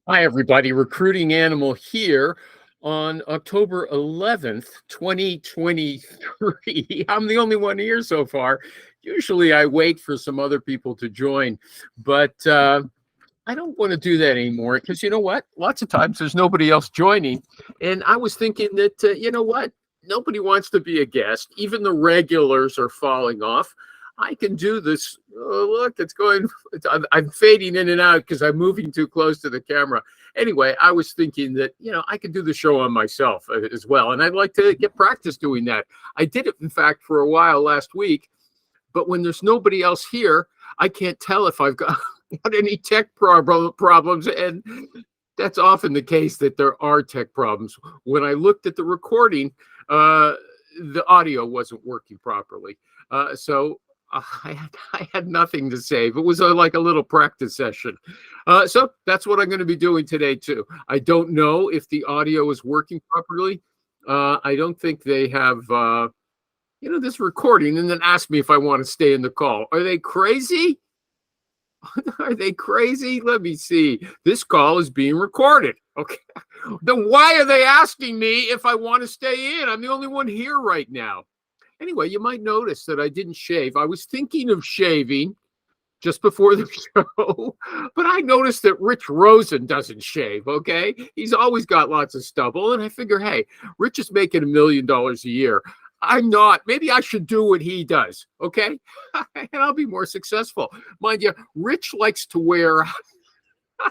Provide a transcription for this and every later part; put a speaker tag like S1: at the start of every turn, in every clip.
S1: Hi, everybody. Recruiting Animal here on October 11th, 2023. I'm the only one here so far. Usually I wait for some other people to join, but I don't want to do that anymore because you know what? Lots of times there's nobody else joining. And I was thinking that, you know what? Nobody wants to be a guest. Even the regulars are falling off. I can do this. Oh, look, I'm fading in and out because I'm moving too close to the camera. Anyway, I was thinking that, I could do the show on myself as well. And I'd like to get practice doing that. I did it, in fact, for a while last week. But when there's nobody else here, I can't tell if I've got any tech problems. And that's often the case, that there are tech problems. When I looked at the recording, the audio wasn't working properly. So I had nothing to save. It was like a little practice session. So that's what I'm going to be doing today, too. I don't know if the audio is working properly. I don't think they have, this recording, and then ask me if I want to stay in the call. Are they crazy? Are they crazy? Let me see. This call is being recorded. Okay. Then why are they asking me if I want to stay in? I'm the only one here right now. Anyway, you might notice that I didn't shave. I was thinking of shaving just before the show, but I noticed that Rich Rosen doesn't shave, okay? He's always got lots of stubble, and I figure, hey, Rich is making $1 million a year. I'm not. Maybe I should do what he does, okay? And I'll be more successful. Mind you, Rich likes to wear, I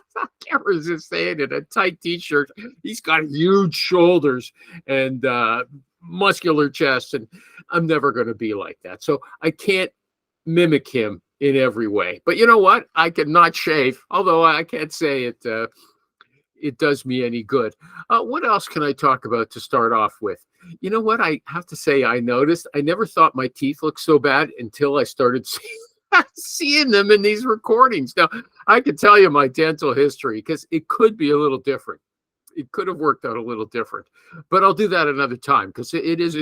S1: can't resist saying it, a tight t-shirt. He's got huge shoulders and muscular chest, and I'm never going to be like that. So I can't mimic him in every way. But you know what? I can not shave, although I can't say it does me any good. What else can I talk about to start off with? You know what? I have to say, I noticed I never thought my teeth looked so bad until I started seeing them in these recordings. Now, I can tell you my dental history because it could be a little different. It could have worked out a little different, but I'll do that another time because it is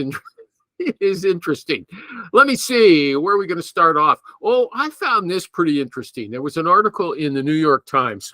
S1: interesting. Let me see. Where are we going to start off? Oh, I found this pretty interesting. There was an article in the New York Times.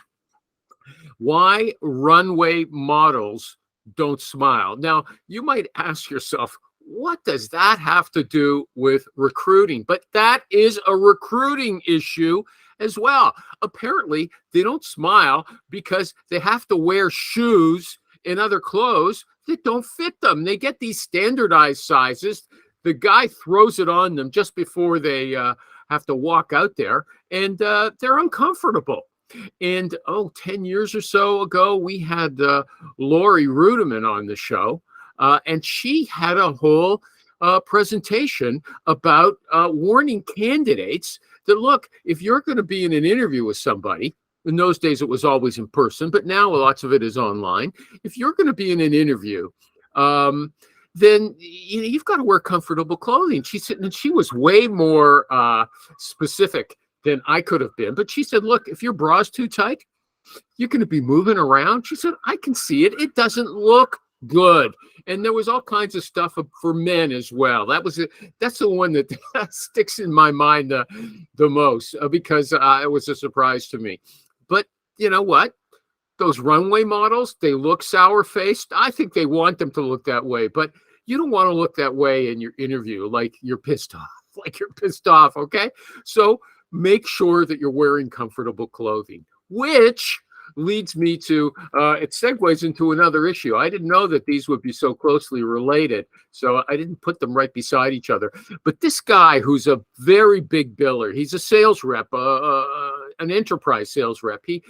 S1: Why runway models don't smile. Now, you might ask yourself, what does that have to do with recruiting? But that is a recruiting issue as well. Apparently, they don't smile because they have to wear shoes and other clothes that don't fit them. They get these standardized sizes. The guy throws it on them just before they have to walk out there, and they're uncomfortable. And 10 years or so ago, we had Lori Rudiman on the show, and she had a whole presentation about warning candidates that, look, if you're going to be in an interview with somebody, in those days it was always in person, but now lots of it is online. If you're going to be in an interview, then you've got to wear comfortable clothing. She was way more specific than I could have been. But she said, look, if your bra's too tight, you're going to be moving around. She said, I can see it. It doesn't look good. And there was all kinds of stuff for men as well. That's the one that sticks in my mind the most because it was a surprise to me. But you know what? Those runway models, they look sour-faced. I think they want them to look that way. But you don't want to look that way in your interview, like you're pissed off, okay? So make sure that you're wearing comfortable clothing, which leads me to, it segues into another issue. I didn't know that these would be so closely related, so I didn't put them right beside each other. But this guy who's a very big biller, he's a sales rep, an enterprise sales rep. He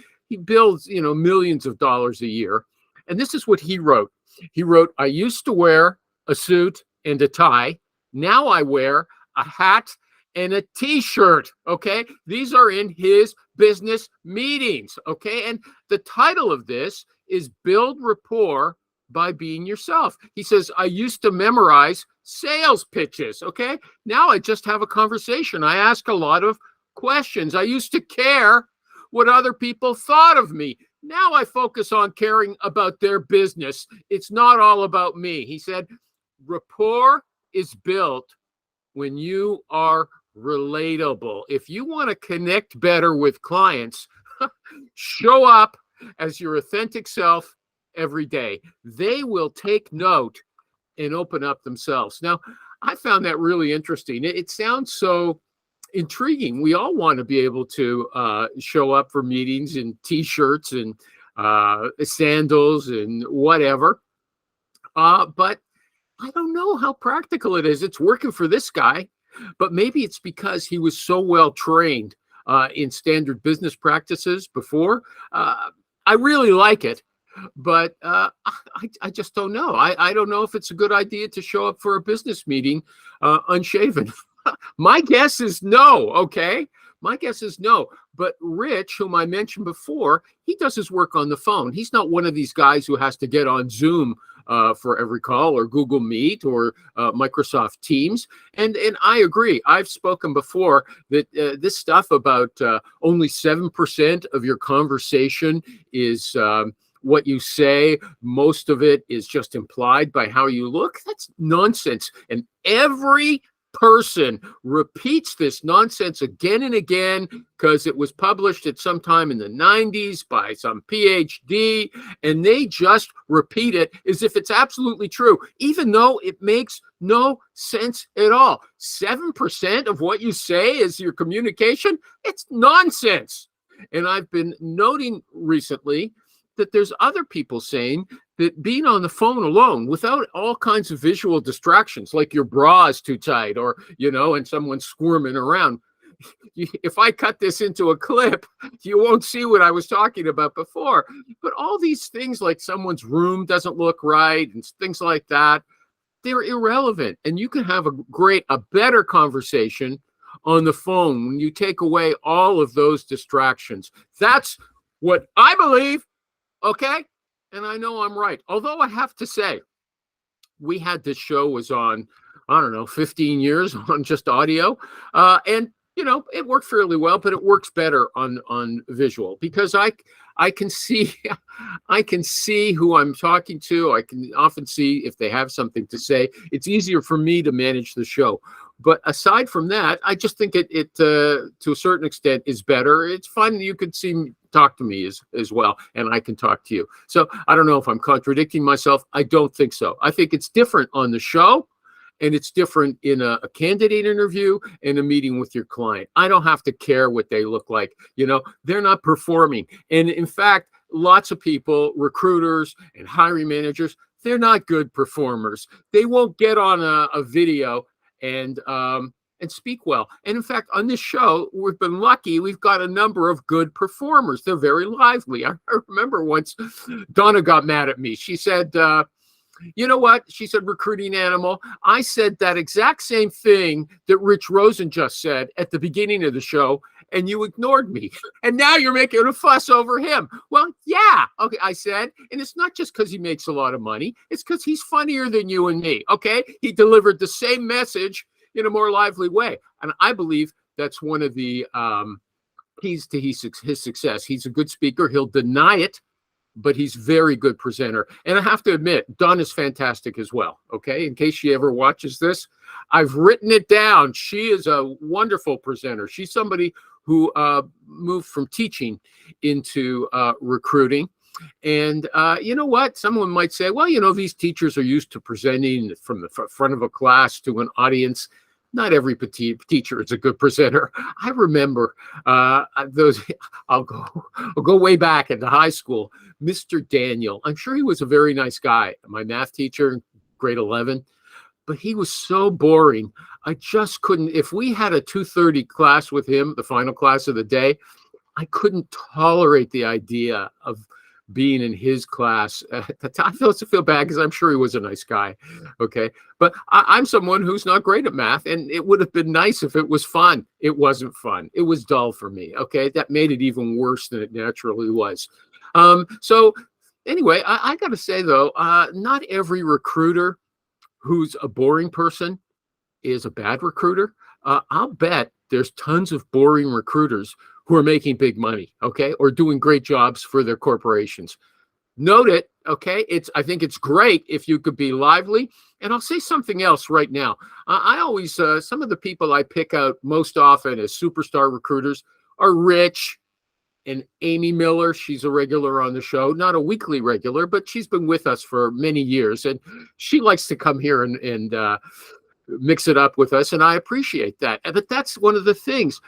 S1: bills, millions of dollars a year. And this is what he wrote. He wrote, I used to wear a suit and a tie. Now I wear a hat and a t-shirt, okay? These are in his business meetings, okay? And the title of this is Build Rapport by Being Yourself. He says, I used to memorize sales pitches, okay? Now I just have a conversation. I ask a lot of questions. I used to care what other people thought of me. Now I focus on caring about their business. It's not all about me. He said, rapport is built when you are relatable. If you want to connect better with clients, show up as your authentic self every day. They will take note and open up themselves. Now, I found that really interesting. It sounds so intriguing. We all want to be able to show up for meetings in T-shirts and sandals and whatever. But I don't know how practical it is. It's working for this guy, but maybe it's because he was so well trained in standard business practices before. I really like it, but I just don't know. I don't know if it's a good idea to show up for a business meeting unshaven. My guess is no, okay? My guess is no. But Rich, whom I mentioned before, he does his work on the phone. He's not one of these guys who has to get on Zoom for every call, or Google Meet, or Microsoft Teams. And I agree. I've spoken before that this stuff about only 7% of your conversation is what you say. Most of it is just implied by how you look. That's nonsense. And every person repeats this nonsense again and again because it was published at some time in the 90s by some PhD, and they just repeat it as if it's absolutely true, even though it makes no sense at all. 7% of what you say is your communication? It's nonsense. And I've been noting recently that there's other people saying that being on the phone alone without all kinds of visual distractions, like your bra is too tight, or, and someone's squirming around. If I cut this into a clip, you won't see what I was talking about before. But all these things, like someone's room doesn't look right and things like that, they're irrelevant. And you can have a better conversation on the phone when you take away all of those distractions. That's what I believe. Okay. And I know I'm right. Although I have to say, we had this show was on, 15 years on just audio. And, it worked fairly well, but it works better on visual because I can see, who I'm talking to. I can often see if they have something to say. It's easier for me to manage the show. But aside from that, I just think it to a certain extent is better. It's fun. You could talk to me as well, and I can talk to you. So I don't know if I'm contradicting myself. I don't think so. I think it's different on the show, and it's different in a candidate interview and a meeting with your client. I don't have to care what they look like. They're not performing. And in fact, lots of people, recruiters and hiring managers, they're not good performers. They won't get on a video and speak well. And in fact, on this show, we've been lucky. We've got a number of good performers. They're very lively. I remember once Donna got mad at me. She said, you know what? She said, recruiting animal. I said that exact same thing that Rich Rosen just said at the beginning of the show, and you ignored me. And now you're making a fuss over him. Well, yeah. Okay, I said, and it's not just because he makes a lot of money. It's because he's funnier than you and me. Okay? He delivered the same message in a more lively way. And I believe that's one of the keys to his success. He's a good speaker. He'll deny it, but he's very good presenter. And I have to admit, Dawn is fantastic as well. Okay. In case she ever watches this, I've written it down. She is a wonderful presenter. She's somebody who moved from teaching into recruiting. And you know what? Someone might say, well, these teachers are used to presenting from the front of a class to an audience. Not every teacher is a good presenter. I remember those. I'll go way back into high school. Mr. Daniel. I'm sure he was a very nice guy. My math teacher in grade 11, but he was so boring. I just couldn't. If we had a 2:30 class with him, the final class of the day, I couldn't tolerate the idea of being in his class. I feel bad because I'm sure he was a nice guy. Okay. But I'm someone who's not great at math, and it would have been nice if it was fun. It wasn't fun. It was dull for me. Okay. That made it even worse than it naturally was. So anyway, I got to say though, not every recruiter who's a boring person is a bad recruiter. I'll bet there's tons of boring recruiters who are making big money, okay, or doing great jobs for their corporations. Note it, okay? I think it's great if you could be lively. And I'll say something else right now. I always, some of the people I pick out most often as superstar recruiters are rich and Amy Miller. She's a regular on the show, not a weekly regular, but she's been with us for many years, and she likes to come here and mix it up with us, and I appreciate that. But that's one of the things.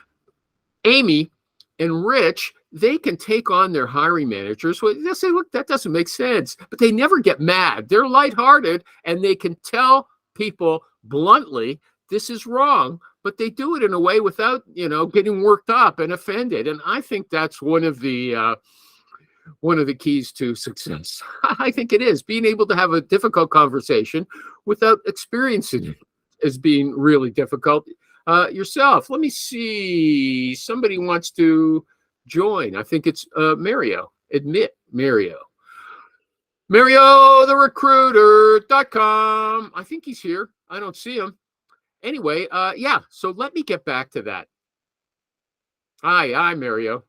S1: Amy and Rich, they can take on their hiring managers. They'll say, look, that doesn't make sense. But they never get mad. They're lighthearted, and they can tell people bluntly, this is wrong, but they do it in a way without, getting worked up and offended. And I think that's one of the keys to success. I think it is being able to have a difficult conversation without experiencing it as being really difficult yourself. Let me see. Somebody wants to join. I think it's Mario. Admit Mario. MarioTheRecruiter.com. I think he's here. I don't see him. Anyway, yeah, so let me get back to that. Hi, Mario.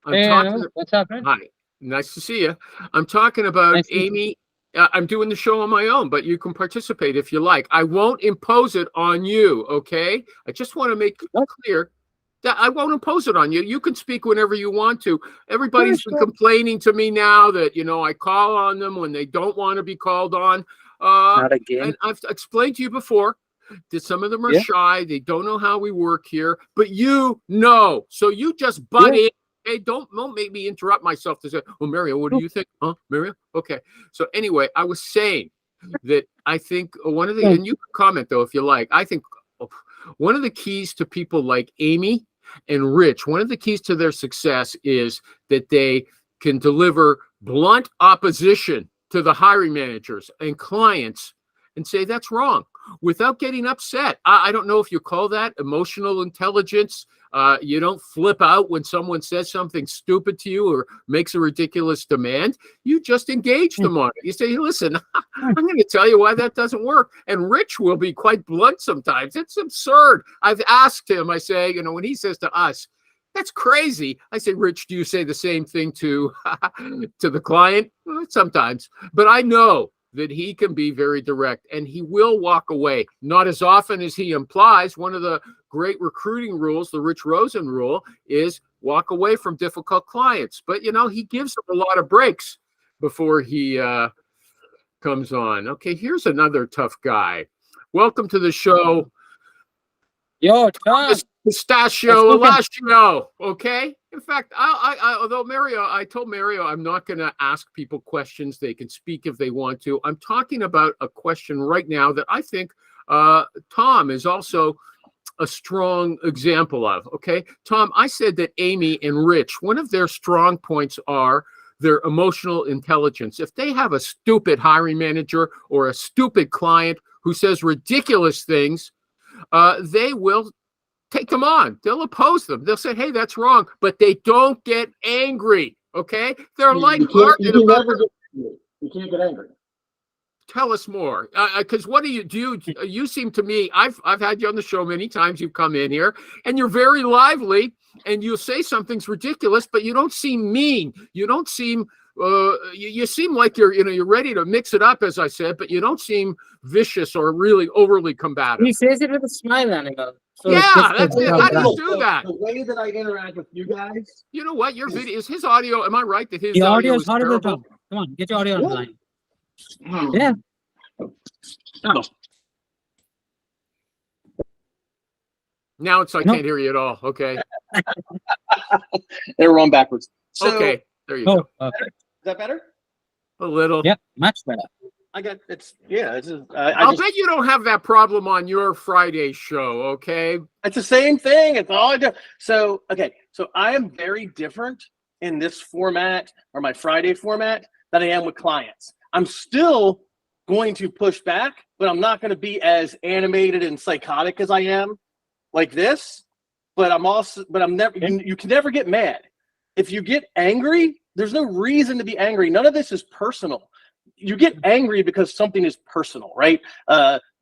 S2: What's happening?
S1: Hi, nice to see you. I'm talking about Amy. I'm doing the show on my own, but you can participate if you like. I won't impose it on you, okay? I just want to make it clear that I won't impose it on you. You can speak whenever you want to. Everybody's been complaining to me now that, I call on them when they don't want to be called on.
S2: Not again.
S1: And I've explained to you before that some of them are shy. They don't know how we work here, but you know. So you just butt in. Hey, don't make me interrupt myself to say, well, Mario, what do you think? Huh, Mario? Okay. So anyway, I was saying that I think one of the, and you can comment though, if you like, I think one of the keys to people like Amy and Rich, one of the keys to their success is that they can deliver blunt opposition to the hiring managers and clients and say, that's wrong, without getting upset. I don't know if you call that emotional intelligence. You don't flip out when someone says something stupid to you or makes a ridiculous demand. You just engage them on it. You say, listen, I'm going to tell you why that doesn't work. And Rich will be quite blunt sometimes. It's absurd. I've asked him, I say, when he says to us, that's crazy. I say, Rich, do you say the same thing to the client? Sometimes. But I know that he can be very direct, and he will walk away. Not as often as he implies. One of the great recruiting rules, the Rich Rosen rule, is walk away from difficult clients. But, he gives them a lot of breaks before he comes on. Okay, here's another tough guy. Welcome to the show.
S2: Yo, Tom.
S1: Pistachio Alashio, okay? In fact, although I told Mario I'm not going to ask people questions. They can speak if they want to. I'm talking about a question right now that I think Tom is also a strong example of, okay? Tom, I said that Amy and Rich, one of their strong points are their emotional intelligence. If they have a stupid hiring manager or a stupid client who says ridiculous things, they will take them on. They'll oppose them. They'll say, hey, that's wrong. But they don't get angry, okay? They're lighthearted.
S3: You can't get angry.
S1: Tell us more. Because what do? You seem to me, I've had you on the show many times. You've come in here, and you're very lively, and you'll say something's ridiculous, but you don't seem mean. You don't seem... you seem like you're ready to mix it up, as I said, but you don't seem vicious or really overly combative.
S2: He says it with a smile on it. So
S1: that's it. How do you do that?
S3: The way that I interact with you guys.
S1: You know what? Your video is his audio. Am I right that his
S2: audio is
S1: horrible?
S2: Tom. Come on, get your audio on the line. Yeah.
S3: Oh.
S1: Now I can't hear you at all. Okay.
S3: They're wrong backwards. So,
S1: okay. There you go.
S2: Okay.
S3: Is that better?
S1: A little.
S2: Yeah, much better.
S3: I got it's.
S1: I'll bet you don't have that problem on your Friday show, okay?
S3: It's the same thing. It's all I do. So, okay. So I am very different in this format or my Friday format than I am with clients. I'm still going to push back, but I'm not going to be as animated and psychotic as I am like this. But I'm never, you can never get mad. If you get angry, there's no reason to be angry. None of this is personal. You get angry because something is personal, right?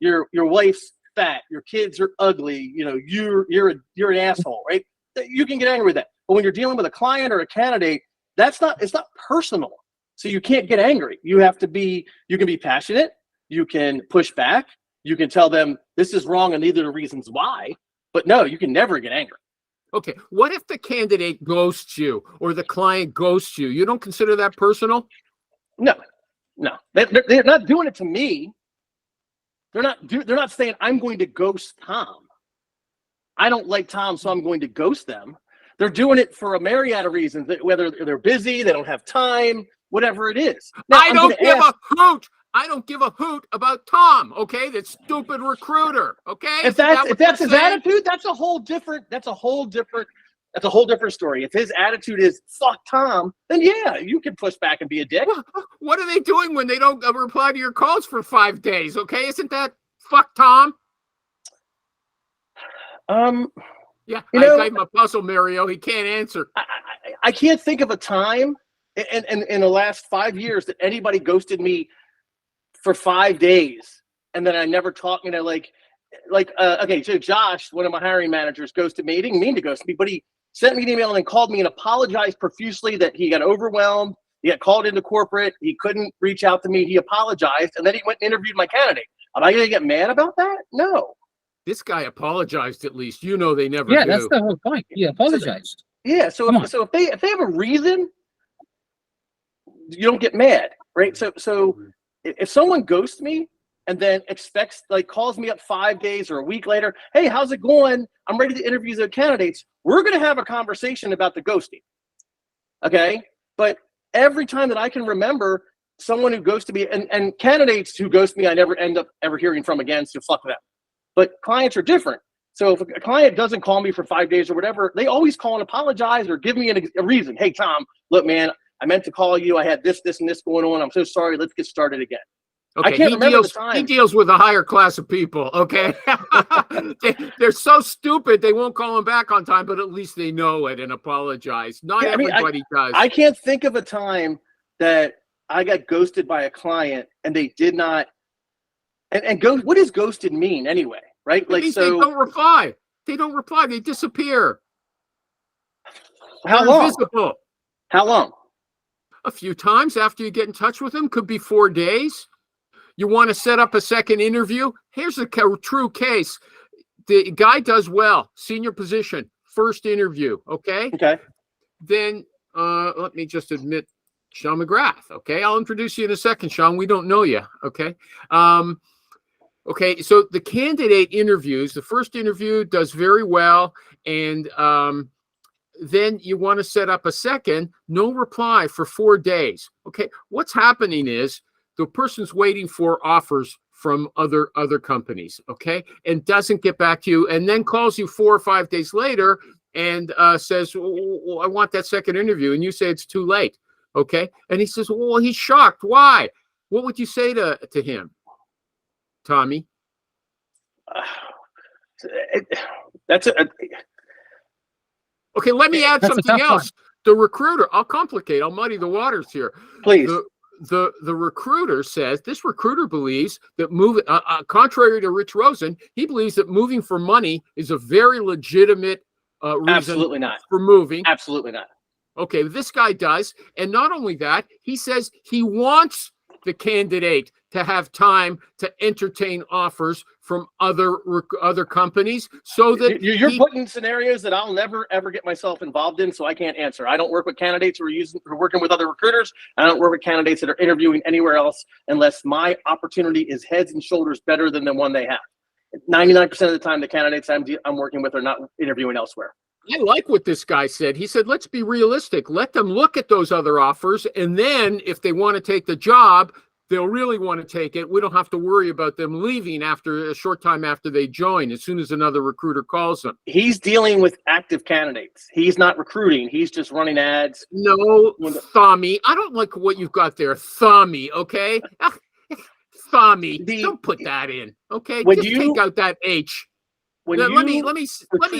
S3: Your wife's fat, your kids are ugly, you're an asshole, right? You can get angry with that. But when you're dealing with a client or a candidate, it's not personal. So you can't get angry. You can be passionate, you can push back, you can tell them this is wrong and these are the reasons why, but no, you can never get angry.
S1: Okay, what if the candidate ghosts you or the client ghosts you? You don't consider that personal?
S3: No, they're not doing it to me. They're not saying I'm going to ghost Tom. I don't like Tom, so I'm going to ghost them. They're doing it for a myriad of reasons, whether they're busy, they don't have time, whatever it is. Now,
S1: I don't give a hoot. I don't give a hoot about Tom. Okay, that stupid recruiter. Okay,
S3: if that's his attitude, that's a whole different story. If his attitude is fuck Tom, then yeah, you can push back and be a dick.
S1: What are they doing when they don't reply to your calls for 5 days? Okay, isn't that fuck Tom? Yeah, I gave him a puzzle, Mario. He can't answer.
S3: I can't think of a time in the last 5 years that anybody ghosted me for 5 days and then I never talked. Okay, so Josh, one of my hiring managers, ghosted me. He didn't mean to ghost me, but he sent me an email and then called me and apologized profusely that he got overwhelmed. He got called into corporate. He couldn't reach out to me. He apologized, and then he went and interviewed my candidate. Am I going to get mad about that? No.
S1: This guy apologized at least. You know they never do.
S2: Yeah, that's the whole point. He apologized.
S3: So if they have a reason, you don't get mad, right? So if someone ghosts me and then calls me up 5 days or a week later, hey, how's it going? I'm ready to interview the candidates. We're going to have a conversation about the ghosting. Okay. But every time that I can remember someone who ghosted me and candidates who ghost me, I never end up ever hearing from again. So fuck them. But clients are different. So if a client doesn't call me for 5 days or whatever, they always call and apologize or give me a reason. Hey, Tom, look, man, I meant to call you. I had this, and this going on. I'm so sorry. Let's get started again.
S1: Okay,
S3: I can't remember the time.
S1: He deals with a higher class of people, okay? They're so stupid, they won't call him back on time, but at least they know it and apologize. Not everybody does.
S3: I can't think of a time that I got ghosted by a client and they did not. And what does ghosted mean anyway, right?
S1: It means they don't reply. They don't reply. They disappear.
S3: How
S1: They're
S3: long?
S1: invisible.
S3: How long?
S1: A few times after you get in touch with them. Could be 4 days. You want to set up a second interview? Here's a true case. The guy does well. Senior position. First interview. Okay?
S3: Okay.
S1: Then let me just admit Sean McGrath. Okay? I'll introduce you in a second, Sean. We don't know you. Okay? Okay, so the candidate interviews, the first interview does very well, and then you want to set up a second, no reply for 4 days. Okay, what's happening is the person's waiting for offers from other companies, okay, and doesn't get back to you, and then calls you 4 or 5 days later and says, well, I want that second interview, and you say it's too late, okay, and he says, well, he's shocked. Why? What would you say to him? Tommy? Okay, let me add something else. The recruiter, I'll muddy the waters here.
S3: Please.
S1: The recruiter says, this recruiter believes that contrary to Rich Rosen, he believes that moving for money is a very legitimate reason
S3: Absolutely not.
S1: for moving.
S3: Absolutely not.
S1: Okay, this guy does. And not only that, he says he wants the candidate to have time to entertain offers from other companies, so that
S3: you're putting scenarios that I'll never ever get myself involved in, so I can't answer. I don't work with candidates who are working with other recruiters. I don't work with candidates that are interviewing anywhere else unless my opportunity is heads and shoulders better than the one they have. 99% of the time, the candidates I'm working with are not interviewing elsewhere.
S1: I like what this guy said. He said, let's be realistic. Let them look at those other offers. And then if they want to take the job, they'll really want to take it. We don't have to worry about them leaving after a short time after they join, as soon as another recruiter calls them.
S3: He's dealing with active candidates. He's not recruiting. He's just running ads.
S1: No, Thummy. I don't like what you've got there. Thummy, okay? Thummy. Don't put that in, okay? Just take out that H. Let me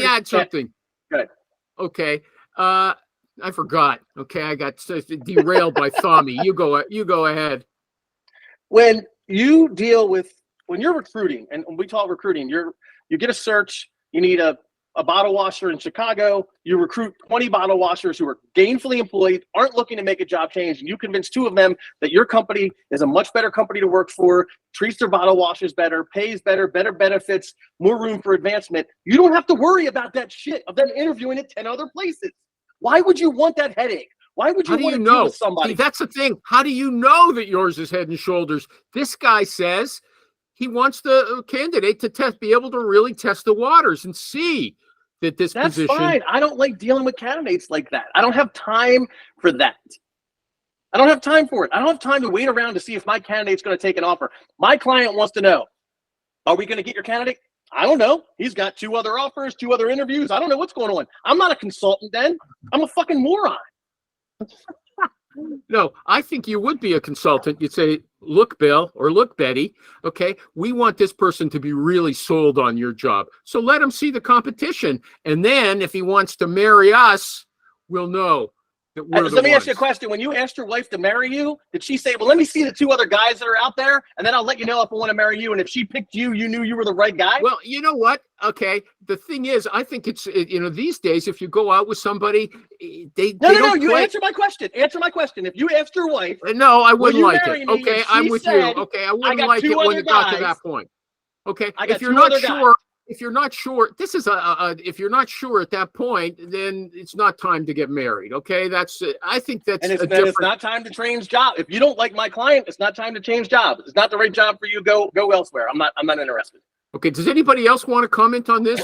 S1: add something.
S3: Good.
S1: Okay. I forgot. Okay, I got derailed by Thummy. You go ahead.
S3: When you're recruiting, and we talk recruiting, you get a search, you need a a bottle washer in Chicago, you recruit 20 bottle washers who are gainfully employed, aren't looking to make a job change, and you convince 2 of them that your company is a much better company to work for, treats their bottle washers better, pays better, better benefits, more room for advancement. You don't have to worry about that shit of them interviewing at 10 other places. Why would you want that headache? Why would you want to deal with somebody?
S1: See, that's the thing. How do you know that yours is head and shoulders? This guy says he wants the candidate to be able to really test the waters and see that this position.
S3: That's fine. I don't like dealing with candidates like that. I don't have time for that. I don't have time for it. I don't have time to wait around to see if my candidate's going to take an offer. My client wants to know, are we going to get your candidate? I don't know. He's got 2 other offers, 2 other interviews. I don't know what's going on. I'm not a consultant then. I'm a fucking moron.
S1: No, I think you would be a consultant. You'd say, look, Bill, or look, Betty, okay, we want this person to be really sold on your job. So let him see the competition. And then if he wants to marry us, we'll know that we're
S3: Let me ask you a question. When you asked your wife to marry you, did she say, well, let me see the 2 other guys that are out there, and then I'll let you know if I want to marry you? And if she picked you, you knew you were the right guy?
S1: Well, you know what? Okay. The thing is, I think it's, these days, if you go out with somebody, they
S3: No,
S1: don't
S3: you
S1: play.
S3: answer my question. Answer my question. If you asked your wife,
S1: No, I wouldn't
S3: you
S1: like
S3: marry
S1: it.
S3: me?
S1: Okay,
S3: If
S1: I'm
S3: she
S1: with you.
S3: said,
S1: Okay, I
S3: I
S1: wouldn't
S3: got
S1: like
S3: 2
S1: it when
S3: other
S1: it got to
S3: guys.
S1: that point. Okay,
S3: I got
S1: if you're
S3: 2
S1: not
S3: other
S1: sure, if you're not sure, this is if you're not sure at that point, then it's not time to get married. Okay, that's I think that's
S3: And
S1: different.
S3: it's not time to change job. If you don't like my client, it's not time to change job. It's not the right job for you. Go elsewhere. I'm not interested.
S1: Okay, does anybody else want to comment on this?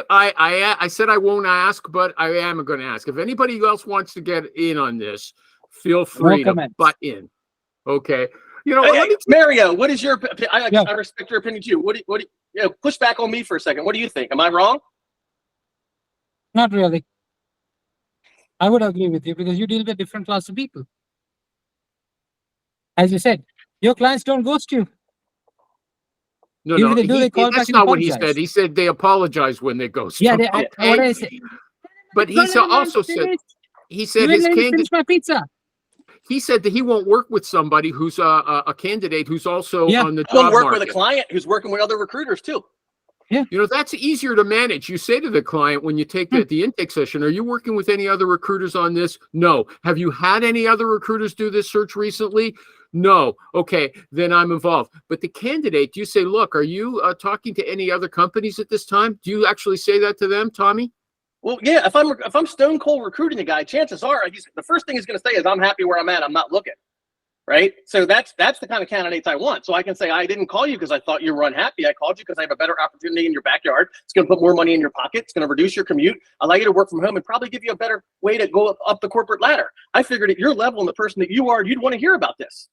S1: I said I won't ask, but I am going to ask. If anybody else wants to get in on this, feel free to butt in. Okay.
S3: Hey, Mario, what is your opinion?
S2: Yeah.
S3: I respect your opinion too. What do you push back on me for a second? What do you think? Am I wrong?
S2: Not really. I would agree with you because you deal with different class of people. As you said, your clients don't ghost you.
S1: No,
S2: If they do, they call back
S1: that's
S2: and
S1: not what he
S2: apologize.
S1: said. He said they apologize when they ghost.
S2: Yeah,
S1: him,
S2: what I said.
S1: But he also said his candidate.
S2: Finish my pizza.
S1: He said that he won't work with somebody who's a candidate who's also on the
S3: He'll
S1: job
S3: work
S1: market.
S3: with a client who's working with other recruiters too.
S2: Yeah.
S1: That's easier to manage. You say to the client when you take the intake session, are you working with any other recruiters on this? No. Have you had any other recruiters do this search recently? No. Okay, then I'm involved. But the candidate, do you say, look, are you talking to any other companies at this time? Do you actually say that to them, Tommy?
S3: Well, yeah, if I'm stone cold recruiting a guy, chances are the first thing he's going to say is, I'm happy where I'm at. I'm not looking. Right. So that's the kind of candidates I want. So I can say, I didn't call you because I thought you were unhappy. I called you because I have a better opportunity in your backyard. It's going to put more money in your pocket. It's going to reduce your commute, allow you to work from home, and probably give you a better way to go up the corporate ladder. I figured at your level and the person that you are, you'd want to hear about this.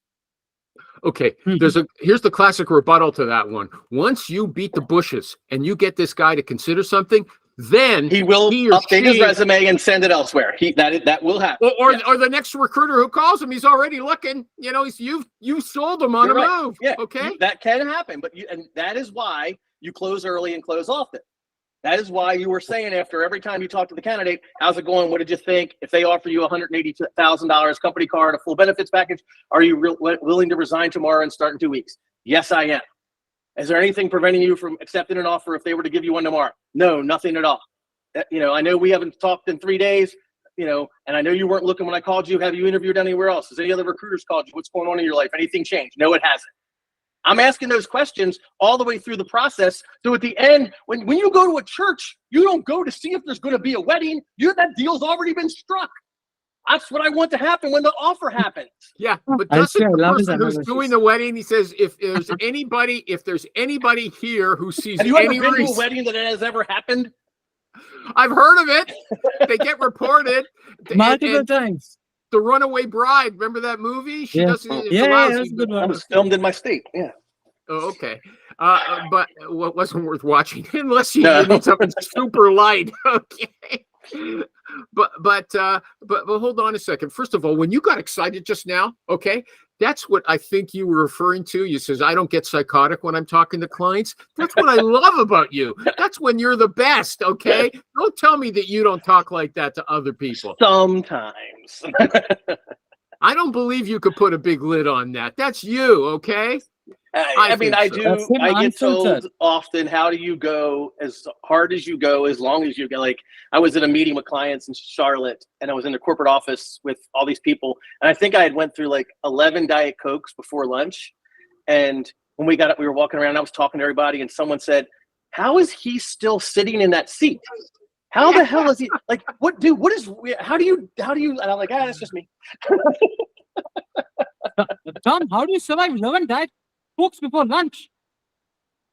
S1: Okay, here's the classic rebuttal to that one. Once you beat the bushes and you get this guy to consider something, then
S3: he will update his resume and send it elsewhere. That will happen.
S1: Or the next recruiter who calls him, he's already looking. You sold him on a move.
S3: Yeah,
S1: okay,
S3: that can happen. And that is why you close early and close often. That is why you were saying after every time you talk to the candidate, how's it going? What did you think? If they offer you $180,000 company car and a full benefits package, are you willing to resign tomorrow and start in 2 weeks? Yes, I am. Is there anything preventing you from accepting an offer if they were to give you one tomorrow? No, nothing at all. I know we haven't talked in 3 days, and I know you weren't looking when I called you. Have you interviewed anywhere else? Has any other recruiters called you? What's going on in your life? Anything changed? No, it hasn't. I'm asking those questions all the way through the process. So at the end, when you go to a church, you don't go to see if there's going to be a wedding. That deal's already been struck. That's what I want to happen when the offer happens.
S1: Yeah, but doesn't the person who's doing the wedding, he says, if there's anybody here who sees
S3: Have you ever been to a wedding that has ever happened?
S1: I've heard of it. They get reported
S2: multiple times.
S1: The Runaway Bride, remember that movie? She does.
S2: That's a good one.
S3: It was filmed in my state. Yeah.
S1: Oh, okay. But what wasn't worth watching unless you need something super light. Okay. But hold on a second. First of all, when you got excited just now, okay, that's what I think you were referring to. You says, I don't get psychotic when I'm talking to clients. That's what I love about you. That's when you're the best, okay? Don't tell me that you don't talk like that to other people.
S3: Sometimes.
S1: I don't believe you could put a big lid on that. That's you, okay?
S3: I mean,
S1: think
S3: I
S1: so.
S3: do.
S2: That's him
S3: I get told
S2: unfiltered.
S3: often, how do you go as hard as you go, as long as you go? Like, I was in a meeting with clients in Charlotte, and I was in the corporate office with all these people, and I think I had went through like 11 Diet Cokes before lunch. And when we got up, we were walking around. I was talking to everybody, and someone said, "How is he still sitting in that seat? How the hell is he? Like, what, dude? What is? How do you? And I'm like, that's just me."
S2: Tom, how do you survive 11 Diet Cokes before lunch?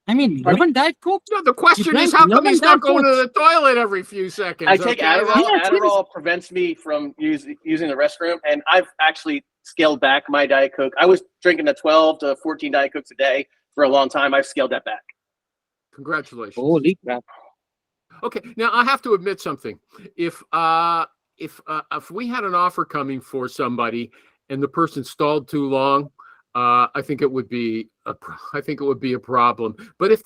S2: I mean, 11 Diet Cokes?
S1: No, the question
S2: drank
S1: is, how come
S2: 11
S1: he's not
S2: Diet
S1: going to
S2: Cokes.
S1: the toilet every few seconds?
S3: I take
S1: okay?
S3: Adderall.
S2: Yeah,
S3: Adderall prevents me from using the restroom, and I've actually scaled back my Diet Coke. I was drinking the 12 to 14 Diet Cokes a day for a long time. I've scaled that back.
S1: Congratulations.
S2: Holy crap.
S1: Okay, now I have to admit something. If we had an offer coming for somebody and the person stalled too long, I think it would be a problem. But if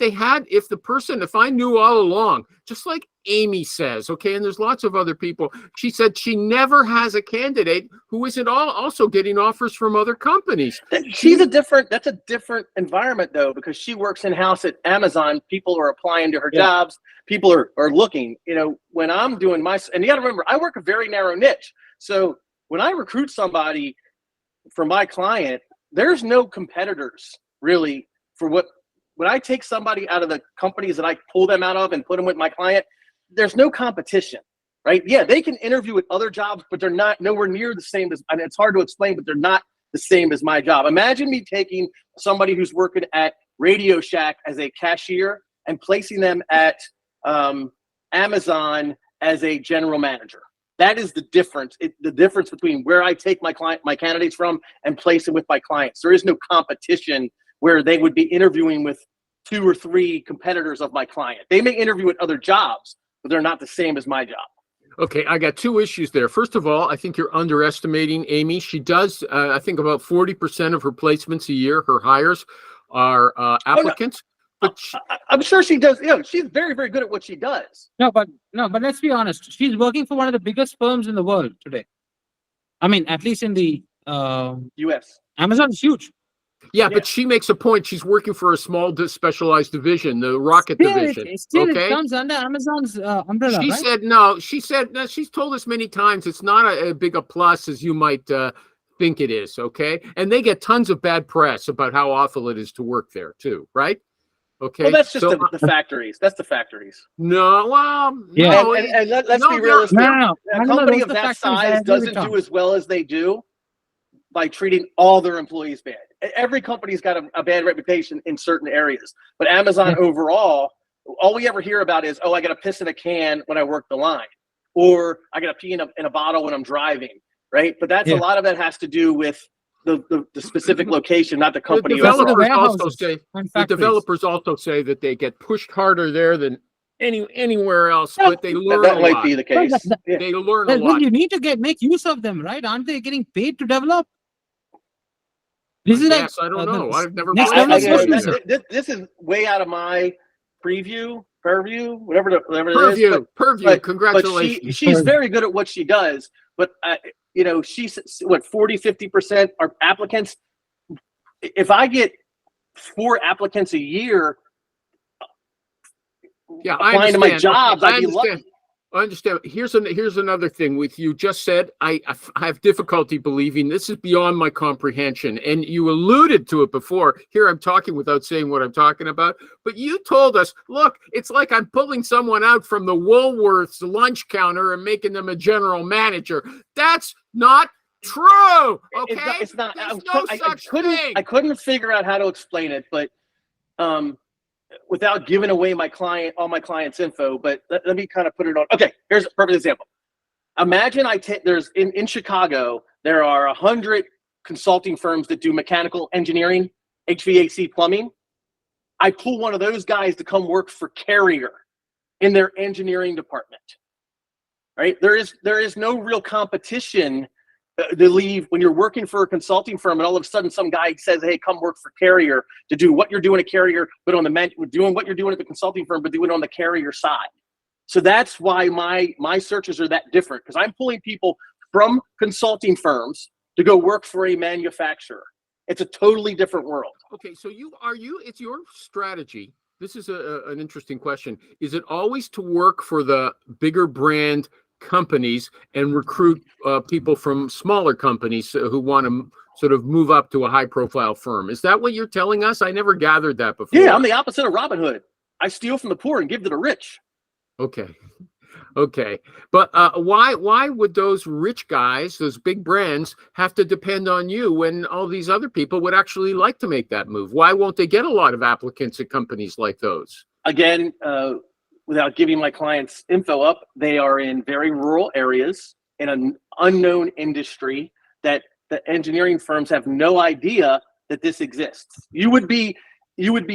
S1: I knew all along, just like Amy says, okay, and there's lots of other people, she said she never has a candidate who isn't also getting offers from other companies.
S3: That's a different environment though, because she works in house at Amazon. People are applying to her jobs. People are looking. You know, when I'm doing and you got to remember, I work a very narrow niche. So when I recruit somebody for my client, there's no competitors really for when I take somebody out of the companies that I pull them out of and put them with my client, there's no competition, right? Yeah, they can interview with other jobs, but they're not nowhere near the same as, and it's hard to explain, but they're not the same as my job. Imagine me taking somebody who's working at Radio Shack as a cashier and placing them at Amazon as a general manager. That is the difference. The difference between where I take my candidates from and place them with my clients. There is no competition where they would be interviewing with 2 or 3 competitors of my client. They may interview at other jobs, but they're not the same as my job.
S1: Okay, I got 2 issues there. First of all, I think you're underestimating Amy. She does, I think, about 40% of her placements a year, her hires are applicants. But
S3: I'm sure she does. You know, she's very, very good at what she does.
S2: No, but let's be honest. She's working for one of the biggest firms in the world today. I mean, at least in the
S3: U.S.
S2: Amazon is huge.
S1: Yeah, but she makes a point. She's working for a small specialized division, the rocket division.
S2: It comes under Amazon's umbrella,
S1: She
S2: right?
S1: said no. She said no. She's told us many times it's not a big a plus as you might think it is. Okay, and they get tons of bad press about how awful it is to work there too, right? Okay.
S3: Well, that's just the factories. That's the factories.
S1: No, well,
S2: Yeah.
S1: no,
S3: And let's be realistic.
S2: No.
S3: A company of that size doesn't do as well as they do by treating all their employees bad. Every company's got a bad reputation in certain areas, but Amazon overall, all we ever hear about is, oh, I got to piss in a can when I work the line, or I got to pee in a bottle when I'm driving, right? But that's a lot of that has to do with the specific location, not the company.
S1: The developers also say that they get pushed harder there than anywhere else, but they learn
S3: that
S1: a
S3: might
S1: lot.
S3: be the case.
S1: They learn a lot.
S2: Well, you need to make use of them, right? Aren't they getting paid to develop? This is like
S1: I don't know. I've never
S2: next
S1: played
S2: level
S3: this is way out of my purview, whatever it is.
S1: Purview. Congratulations.
S3: But she's very good at what she does. But you know, she's what 40-50% are applicants. If I get 4 applicants a year, applying to my jobs, I'd be lucky.
S1: I understand. Here's another thing with you just said. I have difficulty believing this is beyond my comprehension, and you alluded to it before. Here I'm talking without saying what I'm talking about, but you told us, look, it's like I'm pulling someone out from the Woolworths lunch counter and making them a general manager. That's not true. Okay,
S3: it's not.
S1: There's no such thing.
S3: I couldn't figure out how to explain it, but without giving away all my clients' info, but let me kind of put it on. Okay, here's a perfect example. Imagine there's in Chicago, there are 100 consulting firms that do mechanical engineering, HVAC, plumbing. I pull one of those guys to come work for Carrier in their engineering department. Right? There is no real competition to leave when you're working for a consulting firm and all of a sudden some guy says, hey, come work for Carrier to do what you're doing at Carrier, but doing what you're doing at the consulting firm, but do it on the Carrier side. So that's why my searches are that different, because I'm pulling people from consulting firms to go work for a manufacturer. It's a totally different world.
S1: Okay, so it's your strategy. This is an interesting question. Is it always to work for the bigger brand companies and recruit people from smaller companies who want to sort of move up to a high profile firm? Is that what you're telling us? I never gathered that before.
S3: Yeah, I'm the opposite of Robin Hood. I steal from the poor and give to the rich.
S1: Okay. Okay. But why would those rich guys, those big brands, have to depend on you when all these other people would actually like to make that move? Why won't they get a lot of applicants at companies like those?
S3: Again, without giving my clients info up, they are in very rural areas in an unknown industry that the engineering firms have no idea that this exists. You would be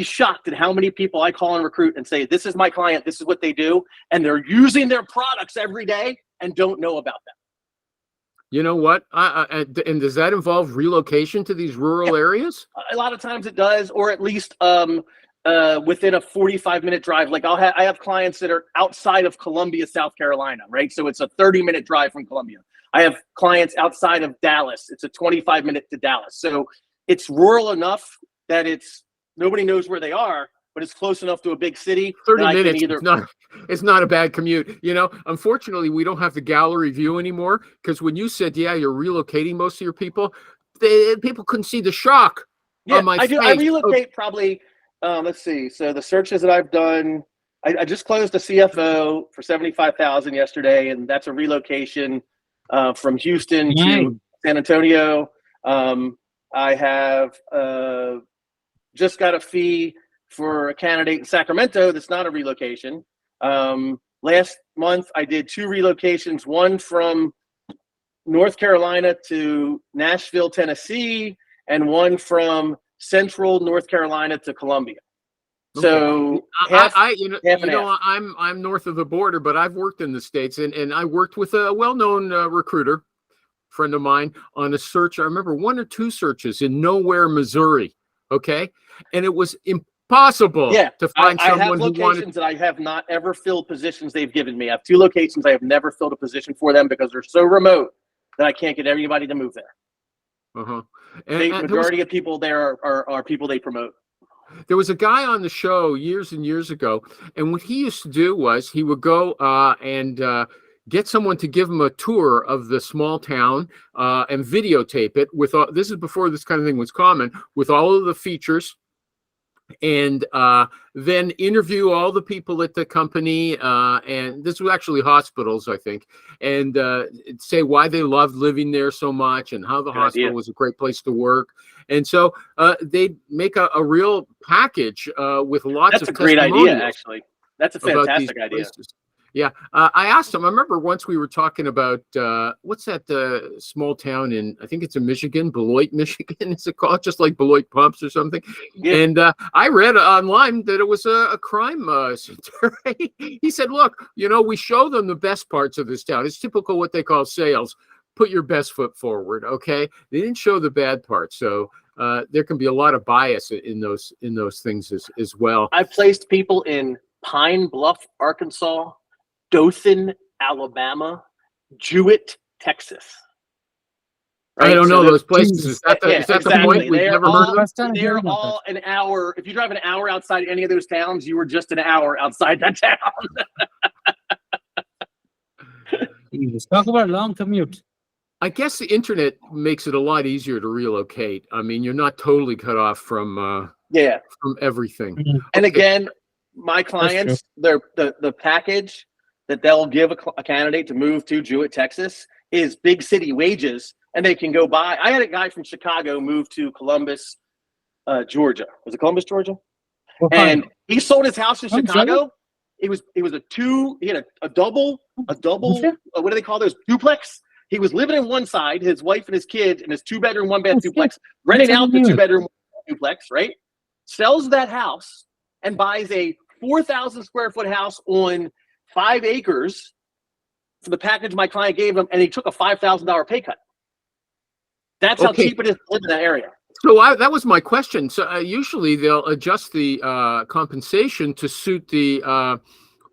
S3: shocked at how many people I call and recruit and say, this is my client, this is what they do, and they're using their products every day and don't know about them.
S1: You know what? And does that involve relocation to these rural areas?
S3: A lot of times it does, or at least within a 45-minute drive. Like I have clients that are outside of Columbia, South Carolina, right? So it's a 30-minute drive from Columbia. I have clients outside of Dallas. It's a 25-minute to Dallas. So it's rural enough that nobody knows where they are, but it's close enough to a big city.
S1: 30 minutes, it's not a bad commute. You know, unfortunately, we don't have the gallery view anymore because when you said, yeah, you're relocating most of your people, people couldn't see the shock on my face.
S3: I relocate probably, let's see. So the searches that I've done, I just closed a CFO for $75,000 yesterday, and that's a relocation from Houston to San Antonio. I have just got a fee for a candidate in Sacramento that's not a relocation. Last month, I did 2 relocations, one from North Carolina to Nashville, Tennessee, and one from Central North Carolina to Columbia.
S1: Okay.
S3: So
S1: I'm north of the border, but I've worked in the States, and I worked with a well-known recruiter friend of mine on a search. I remember 1 or 2 searches in nowhere, Missouri. Okay. And it was impossible to find someone
S3: I have
S1: who
S3: locations
S1: wanted.
S3: that I have not ever filled positions they've given me. I have 2 locations I have never filled a position for them because they're so remote that I can't get anybody to move there.
S1: Uh-huh.
S3: The majority of people there are people they promote.
S1: There was a guy on the show years and years ago, and what he used to do was he would go and get someone to give him a tour of the small town and videotape it with all. This is before this kind of thing was common, with all of the features, and then interview all the people at the company, and this was actually hospitals, I think, and say why they loved living there so much and how the hospital was a great place to work. And so they'd make a real package with lots of.
S3: That's a great idea, actually. That's a fantastic idea.
S1: Places. Yeah, I asked him. I remember once we were talking about what's that small town in? I think it's in Michigan, Beloit, Michigan. Is it called just like Beloit Pumps or something? Yeah. And I read online that it was a crime center. He said, "Look, we show them the best parts of this town. It's typical what they call sales. Put your best foot forward." Okay, they didn't show the bad parts, so there can be a lot of bias in those things as well.
S3: I've placed people in Pine Bluff, Arkansas, Dothan, Alabama, Jewett, Texas.
S1: Right? I don't know those places. Is that the point? We've never heard of them?
S3: They're all an hour. If you drive an hour outside any of those towns, you were just an hour outside that town.
S2: Talk about long commute.
S1: I guess the internet makes it a lot easier to relocate. I mean, you're not totally cut off from everything.
S2: Mm-hmm.
S3: And again, my clients, the package that they'll give a candidate to move to Jewett, Texas, is big city wages, and they can go buy. I had a guy from Chicago move to Columbus, Georgia. Was it Columbus, Georgia? And he sold his house in Chicago. It was he had a double. What do they call those? Duplex. He was living in one side, his wife and his kids, in his 2-bedroom, 1-bath duplex, renting out the 2-bedroom duplex, right? Sells that house and buys a 4,000 square foot house on 5 acres for the package my client gave him, and he took a $5,000 pay cut. That's how cheap it is to live in that area.
S1: So that was my question. So usually they'll adjust the compensation to suit the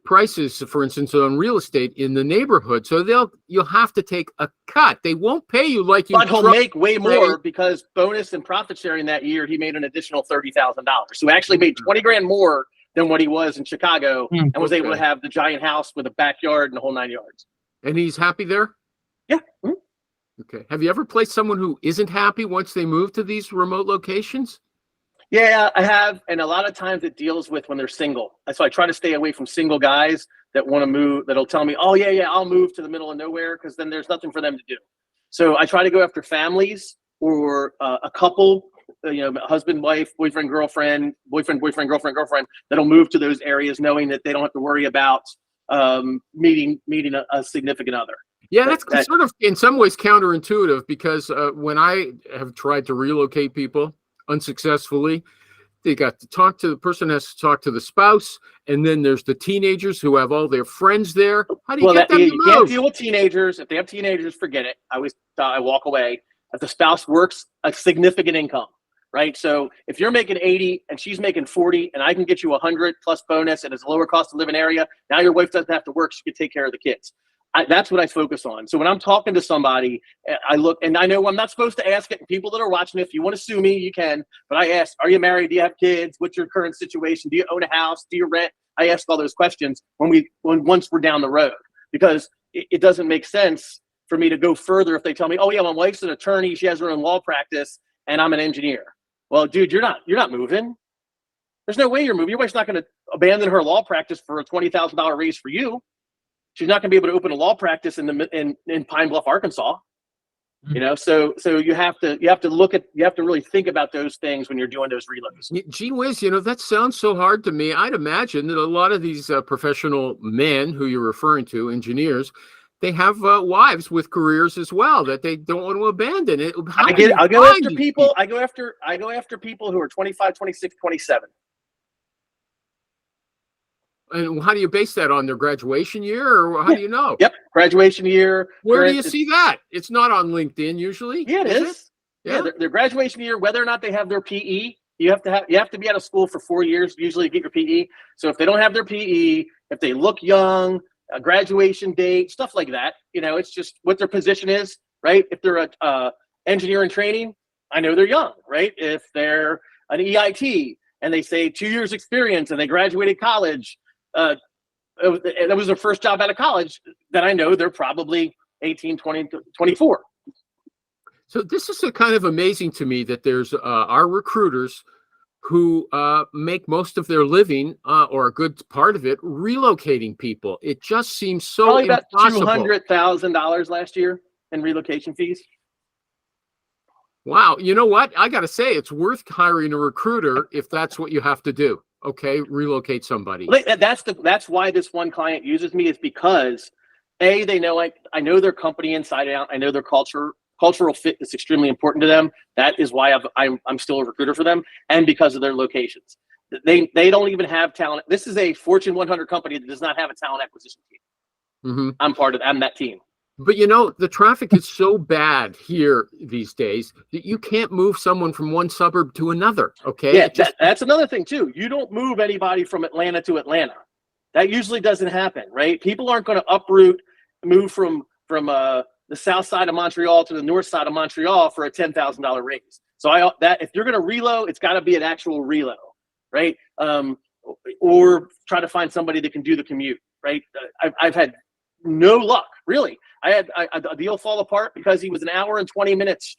S1: prices, for instance, on real estate in the neighborhood. So you'll have to take a cut. They won't pay you like you.
S3: But he'll make way more because bonus and profit sharing that year, he made an additional $30,000. So he actually made 20 grand more than what he was in Chicago, and was able to have the giant house with a backyard and the whole 9 yards.
S1: And he's happy there?
S3: Yeah.
S1: Okay. Have you ever placed someone who isn't happy once they move to these remote locations?
S3: Yeah, I have. And a lot of times it deals with when they're single. So I try to stay away from single guys that want to move, that'll tell me, oh, yeah, I'll move to the middle of nowhere, because then there's nothing for them to do. So I try to go after families or a couple, husband, wife, boyfriend, girlfriend, girlfriend, that'll move to those areas knowing that they don't have to worry about meeting a significant other.
S1: Yeah, that's sort of in some ways counterintuitive, because when I have tried to relocate people unsuccessfully, they got to talk to the person, has to talk to the spouse, and then there's the teenagers who have all their friends there. How do you get them to move?
S3: You can't deal with teenagers. If they have teenagers, forget it. I walk away. If the spouse works a significant income, right? So if you're making 80 and she's making 40, and I can get you 100 plus bonus, and it's a lower cost of living area, now your wife doesn't have to work. She can take care of the kids. That's what I focus on. So when I'm talking to somebody, I look, and I know I'm not supposed to ask it. People that are watching, if you want to sue me, you can. But I ask, are you married? Do you have kids? What's your current situation? Do you own a house? Do you rent? I ask all those questions once we're down the road, because it doesn't make sense for me to go further if they tell me, oh yeah, my wife's an attorney, she has her own law practice, and I'm an engineer. Well, dude, you're not moving. There's no way you're moving. Your wife's not going to abandon her law practice for a $20,000 raise for you. She's not going to be able to open a law practice in Pine Bluff, Arkansas. So you have to really think about those things when you're doing those reloads.
S1: Gee whiz, that sounds so hard to me. I'd imagine that a lot of these professional men who you're referring to, engineers, they have wives with careers as well that they don't want to abandon it. I go after people who are 25, 26, 27. And how do you base that on their graduation year, or how do you know?
S3: Yep, graduation year.
S1: Where do you see that? It's not on LinkedIn usually.
S3: Yeah, it is. Yeah, their graduation year, whether or not they have their PE, you have to be out of school for 4 years usually to get your PE. So if they don't have their PE, if they look young, a graduation date, stuff like that, it's just what their position is, right? If they're a engineer in training, I know they're young, right? If they're an EIT and they say 2 years experience and they graduated college, that was their first job out of college, then I know they're probably 18, 20, 24.
S1: So this is kind of amazing to me that there's our recruiters who make most of their living or a good part of it relocating people. It just seems so
S3: probably about
S1: impossible.
S3: $200,000 last year in relocation fees.
S1: Wow. You know what? I got to say, it's worth hiring a recruiter if that's what you have to do. Okay, relocate somebody.
S3: Well, that's why this one client uses me, is because they know I know their company inside out. I know their cultural fit is extremely important to them. That is why I'm still a recruiter for them, and because of their locations. They don't even have talent. This is a Fortune 100 company that does not have a talent acquisition team.
S1: Mm-hmm.
S3: I'm that team.
S1: But the traffic is so bad here these days that you can't move someone from one suburb to another. Okay.
S3: Yeah, that's another thing too. You don't move anybody from Atlanta to Atlanta. That usually doesn't happen, right? People aren't going to move from the south side of Montreal to the north side of Montreal for a $10,000 raise. So if you're going to reload, it's got to be an actual reload, right? Or try to find somebody that can do the commute, right? I've had no luck, really. I had a deal fall apart because he was an hour and 20 minutes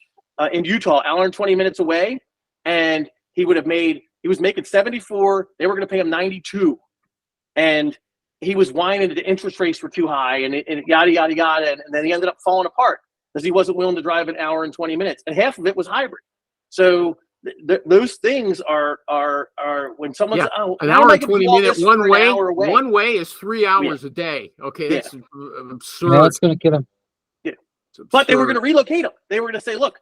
S3: in Utah, hour and 20 minutes away, and he was making 74. They were going to pay him 92, and he was whining that the interest rates were too high, and yada yada yada, and then he ended up falling apart because he wasn't willing to drive an hour and 20 minutes, and half of it was hybrid. So those things are when someone's
S1: an hour and 20 minutes one way is 3 hours a day. Okay, that's absurd.
S2: Yeah, that's going to kill him.
S3: Yeah, but they were going to relocate him. They were going to say, look,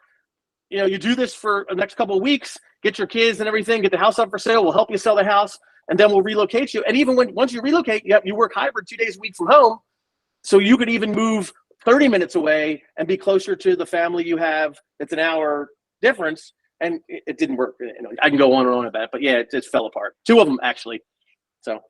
S3: you do this for the next couple of weeks, get your kids and everything, get the house up for sale. We'll help you sell the house, and then we'll relocate you. And even once you relocate, you work hybrid 2 days a week from home, so you could even move 30 minutes away and be closer to the family you have. It's an hour difference. And it didn't work. I can go on and on about it, but yeah, it just fell apart. Two of them actually. So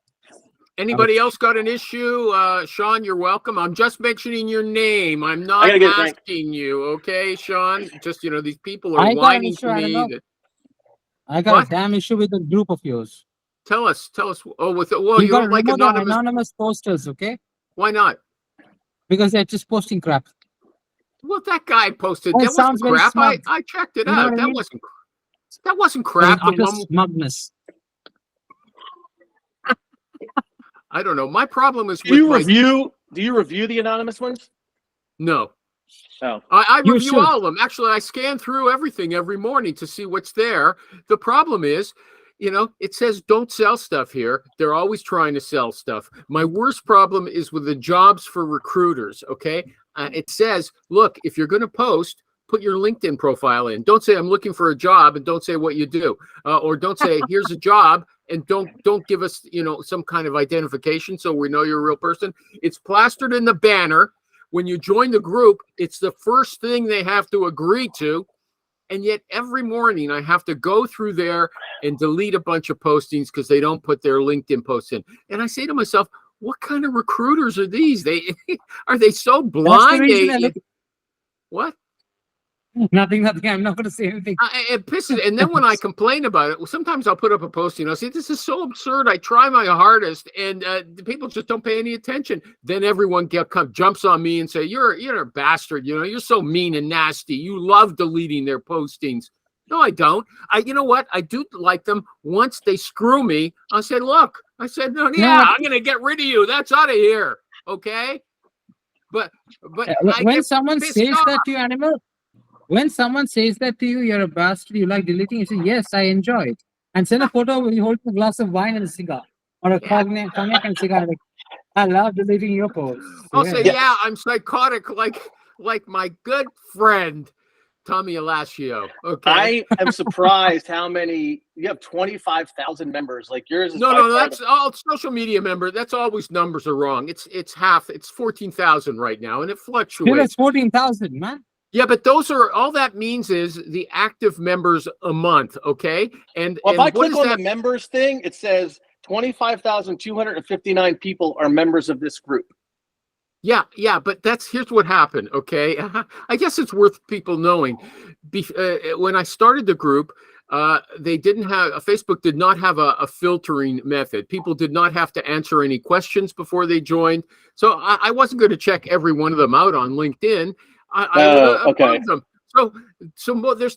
S1: Anybody else got an issue? Sean, you're welcome. I'm just mentioning your name. I'm not
S3: I gotta get a drink.
S1: asking you. Okay, Sean? Just, these people are
S2: I got an
S1: whining
S2: issue,
S1: to
S2: I don't
S1: me.
S2: know. I got
S1: What?
S2: a damn issue with the group of yours.
S1: Tell us. Oh, well,
S2: You
S1: you
S2: got to
S1: don't like
S2: remove the
S1: anonymous.
S2: anonymous posters, okay?
S1: Why not?
S2: Because they're just posting crap.
S1: Well, that guy posted.
S2: That
S1: That wasn't
S2: sounds very
S1: crap.
S2: smug.
S1: I checked it
S2: You know
S1: out.
S2: what I mean?
S1: That wasn't
S2: There's
S1: crap.
S2: an
S1: The
S2: utter
S1: one,
S2: smugness.
S1: I don't know. My problem is
S3: Do
S1: with
S3: you
S1: my
S3: review the anonymous ones?
S1: no.
S3: Oh,
S1: I
S2: You
S1: review
S2: should.
S1: all of them. Actually, I scan through everything every morning to see what's there. The problem is, it says don't sell stuff here. They're always trying to sell stuff. My worst problem is with the jobs for recruiters, okay? It says, look, if you're going to post, put your LinkedIn profile in. Don't say I'm looking for a job and don't say what you do. Or don't say here's a job and don't give us, some kind of identification so we know you're a real person. It's plastered in the banner. When you join the group, it's the first thing they have to agree to. And yet every morning I have to go through there and delete a bunch of postings because they don't put their LinkedIn posts in. And I say to myself, what kind of recruiters are these? Are they so blind? What?
S2: Nothing. I'm not going to say anything.
S1: It pisses. And then when I complain about it, sometimes I'll put up a posting. I'll say, this is so absurd. I try my hardest, and the people just don't pay any attention. Then everyone jumps on me and say, you're a bastard. You're so mean and nasty. You love deleting their postings. No, I don't. You know what? I do like them. Once they screw me, I said, look. I said, no, I'm going to get rid of you. That's out of here. Okay? But
S2: when someone says that to you, Animal, when someone says that to you, you're a bastard, you like deleting, you say, yes, I enjoy it. And send a photo where you hold a glass of wine and a cigar. Or a cognac and cigar. Like, I love deleting your posts.
S1: I'll say, I'm psychotic like my good friend, Tommy Alascio. Okay.
S3: I am surprised how many you have. 25,000 members. Like yours is
S1: No. That's all social media member. That's always numbers are wrong. It's half. It's 14,000 right now, and it fluctuates.
S2: It's 14,000, man.
S1: Yeah, but those are all that means is the active members a month, okay? And
S3: if I click on
S1: the
S3: members thing, it says 25,259 people are members of this group.
S1: Yeah, but here's what happened, okay? I guess it's worth people knowing. When I started the group, Facebook did not have a filtering method. People did not have to answer any questions before they joined. So I wasn't going to check every one of them out on LinkedIn.
S3: Okay.
S1: Them. So there's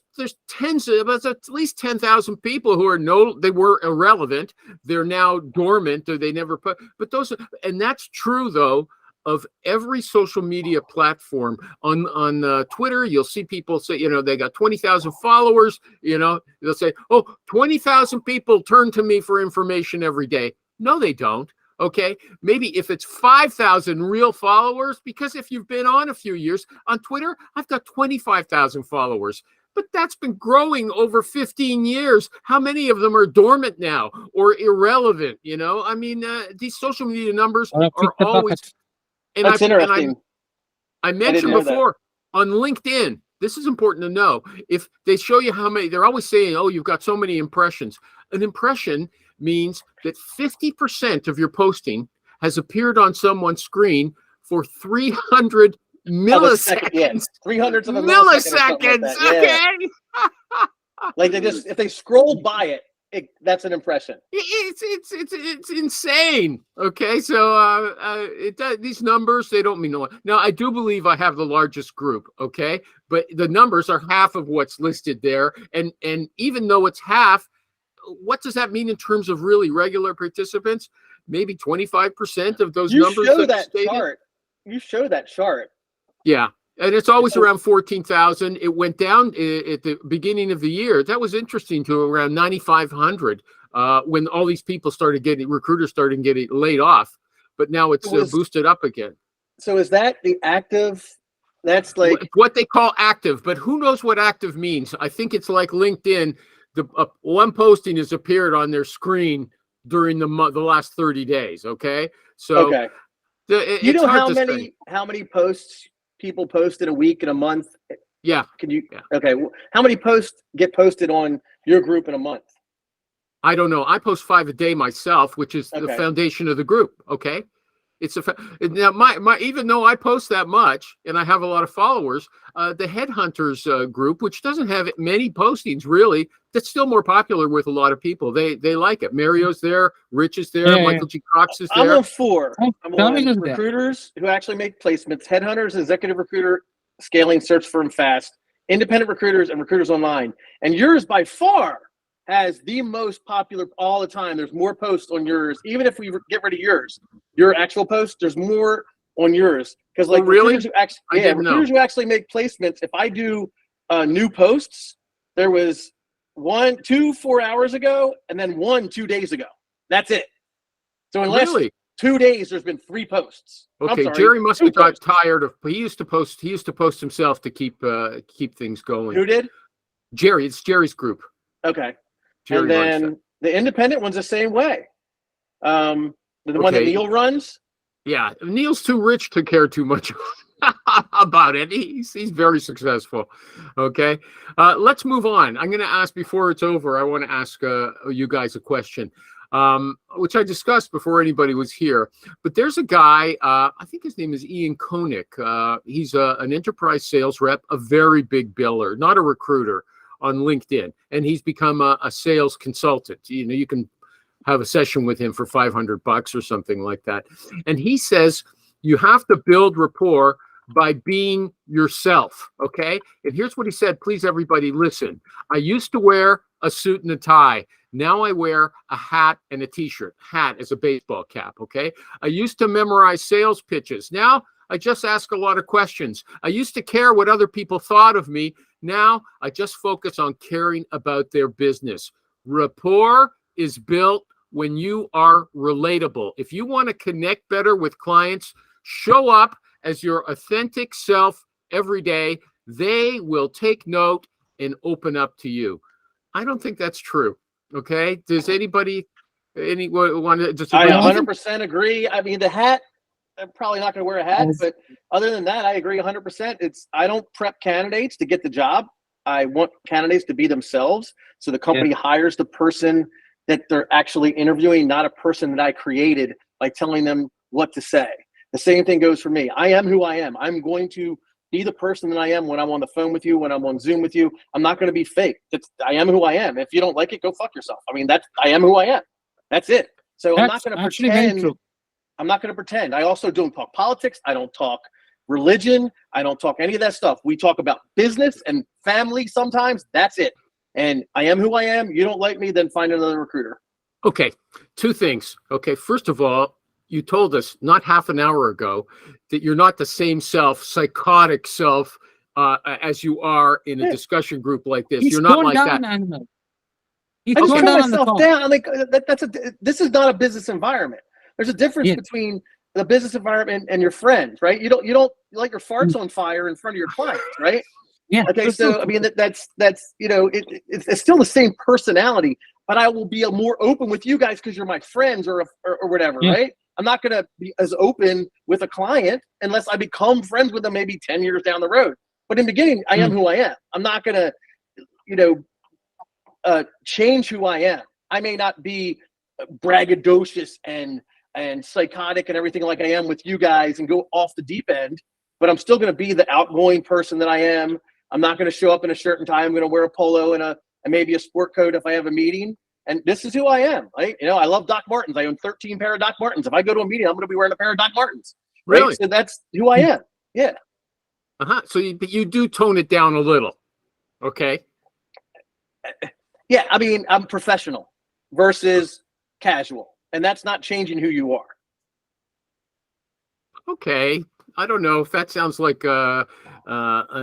S1: at least 10,000 people who they were irrelevant. They're now dormant, or they never put. But and that's true though of every social media platform. On Twitter, you'll see people say, they got 20,000 followers. They'll say, 20,000 people turn to me for information every day. No, they don't. Okay, maybe if it's 5,000 real followers, because if you've been on a few years on Twitter, I've got 25,000 followers, but that's been growing over 15 years. How many of them are dormant now or irrelevant? I mean, these social media numbers are always. And
S3: that's interesting.
S1: And I mentioned before on LinkedIn, this is important to know. If they show you how many, they're always saying, you've got so many impressions. An impression means that 50% of your posting has appeared on someone's screen for 300 milliseconds.
S3: 300 of a
S1: milliseconds. Okay.
S3: Like if they scroll by that's an impression.
S1: It's insane. Okay, so these numbers, they don't mean a lot. Now I do believe I have the largest group. Okay, but the numbers are half of what's listed there, and even though it's half. What does that mean in terms of really regular participants? Maybe 25% of those numbers.
S3: You show that chart.
S1: Yeah. And it's always around 14,000. It went down at the beginning of the year. That was interesting, to around 9,500 when all these people recruiters started getting laid off. But now it's boosted up again.
S3: So is that the active? That's like
S1: what they call active. But who knows what active means? I think it's like LinkedIn. One posting has appeared on their screen during the last 30 days. Okay, so
S3: how many posts people post in a week and a month?
S1: Yeah.
S3: Can you? Yeah. Okay, how many posts get posted on your group in a month?
S1: I don't know. I post 5 a day myself, which is the
S3: Okay.
S1: foundation of the group. Okay. It's now my even though I post that much and I have a lot of followers, the headhunters group, which doesn't have many postings really, that's still more popular with a lot of people. They like it. Mario's there, Rich is there,
S2: Yeah,
S1: Michael G. Cox is
S3: I'm
S1: there.
S3: on 4.
S2: Oh,
S3: I'm
S2: Tommy
S3: on
S2: is there.
S3: recruiters who actually make placements, headhunters, executive recruiter, scaling search firm fast, independent recruiters, and recruiters online. And yours by far has the most popular all the time. There's more posts on yours. Even if we get rid of yours, your actual post, there's more on yours. Because like
S1: really?
S3: recruiters who actually,
S1: I didn't
S3: recruiters
S1: know.
S3: who actually make placements. If I do new posts, there was 2 4 hours ago, and then 1 2 days ago. That's it. So in the last
S1: Really?
S3: 2 days, there's been 3 posts. I'm
S1: Okay,
S3: sorry,
S1: Jerry must
S3: 2
S1: have got
S3: posts.
S1: tired of. He used to post himself to keep things going.
S3: Who did?
S1: Jerry, it's Jerry's group.
S3: Okay.
S1: Jerry
S3: And
S1: runs
S3: then the independent one's the same way. The one that
S1: Okay.
S3: Neil runs.
S1: Yeah, Neil's too rich to care too much about it. He's very successful. Okay, let's move on. I'm going to ask before it's over. I want to ask you guys a question, which I discussed before anybody was here. But there's a guy. I think his name is Ian Koenig. He's an enterprise sales rep, a very big biller, not a recruiter, on LinkedIn, and he's become a sales consultant. You know, you can have a session with him for $500 or something like that. And he says you have to build rapport by being yourself. Okay. And here's what he said. Please, everybody, listen. I used to wear a suit and a tie. Now I wear a hat and a t-shirt. Hat is a baseball cap. Okay. I used to memorize sales pitches. Now I just ask a lot of questions. I used to care what other people thought of me. Now I just focus on caring about their business. Rapport is built when you are relatable. If you want to connect better with clients, show up as your authentic self every day. They will take note and open up to you. I don't think that's true. Okay. Does anybody want to disagree?
S3: I 100% agree. I mean, the hat, I'm probably not going to wear a hat, but other than that, I agree 100%. I don't prep candidates to get the job. I want candidates to be themselves. So the company hires the person that they're actually interviewing, not a person that I created by telling them what to say. The same thing goes for me. I am who I am. I'm going to be the person that I am when I'm on the phone with you, when I'm on Zoom with you. I'm not going to be fake. I am who I am. If you don't like it, go fuck yourself. I mean, I am who I am. That's it. So I'm not going to pretend. I'm not going to pretend. I also don't talk politics. I don't talk religion. I don't talk any of that stuff. We talk about business and family sometimes. That's it. And I am who I am. You don't like me, then find another recruiter.
S1: Okay, 2 things. Okay, first of all, you told us not half an hour ago that you're not the same psychotic self as you are in a discussion group like this.
S2: He's
S1: you're not like
S2: down,
S1: that.
S2: Animal.
S3: I just tone myself down. I'm like, this is not a business environment. There's a difference between the business environment and your friends, right? You don't light your farts on fire in front of your clients, right?
S2: Yeah.
S3: Okay. So I mean, that's it's still the same personality, but I will be more open with you guys because you're my friends or whatever, right? I'm not going to be as open with a client unless I become friends with them maybe 10 years down the road. But in the beginning, I am who I am. I'm not going to, change who I am. I may not be braggadocious and psychotic and everything like I am with you guys and go off the deep end, but I'm still going to be the outgoing person that I am. I'm not going to show up in a shirt and tie. I'm going to wear a polo and maybe a sport coat if I have a meeting. And this is who I am. Right? I love Doc Martens. I own 13 pair of Doc Martens. If I go to a meeting, I'm going to be wearing a pair of Doc Martens. Right?
S1: Really?
S3: So that's who I am. Yeah.
S1: So you do tone it down a little. Okay.
S3: Yeah. I mean, I'm professional versus casual, and that's not changing who you are.
S1: Okay. I don't know if that sounds like an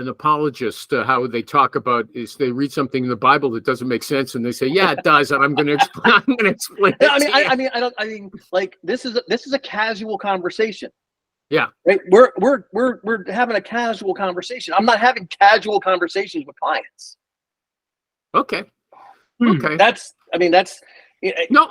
S1: apologist, how they talk about is they read something in the Bible that doesn't make sense and they say, yeah, it does. And I'm going to explain.
S3: I mean, like this is a casual conversation.
S1: Yeah.
S3: Right. We're having a casual conversation. I'm not having casual conversations with clients.
S1: Okay. Okay.
S3: That's
S1: no.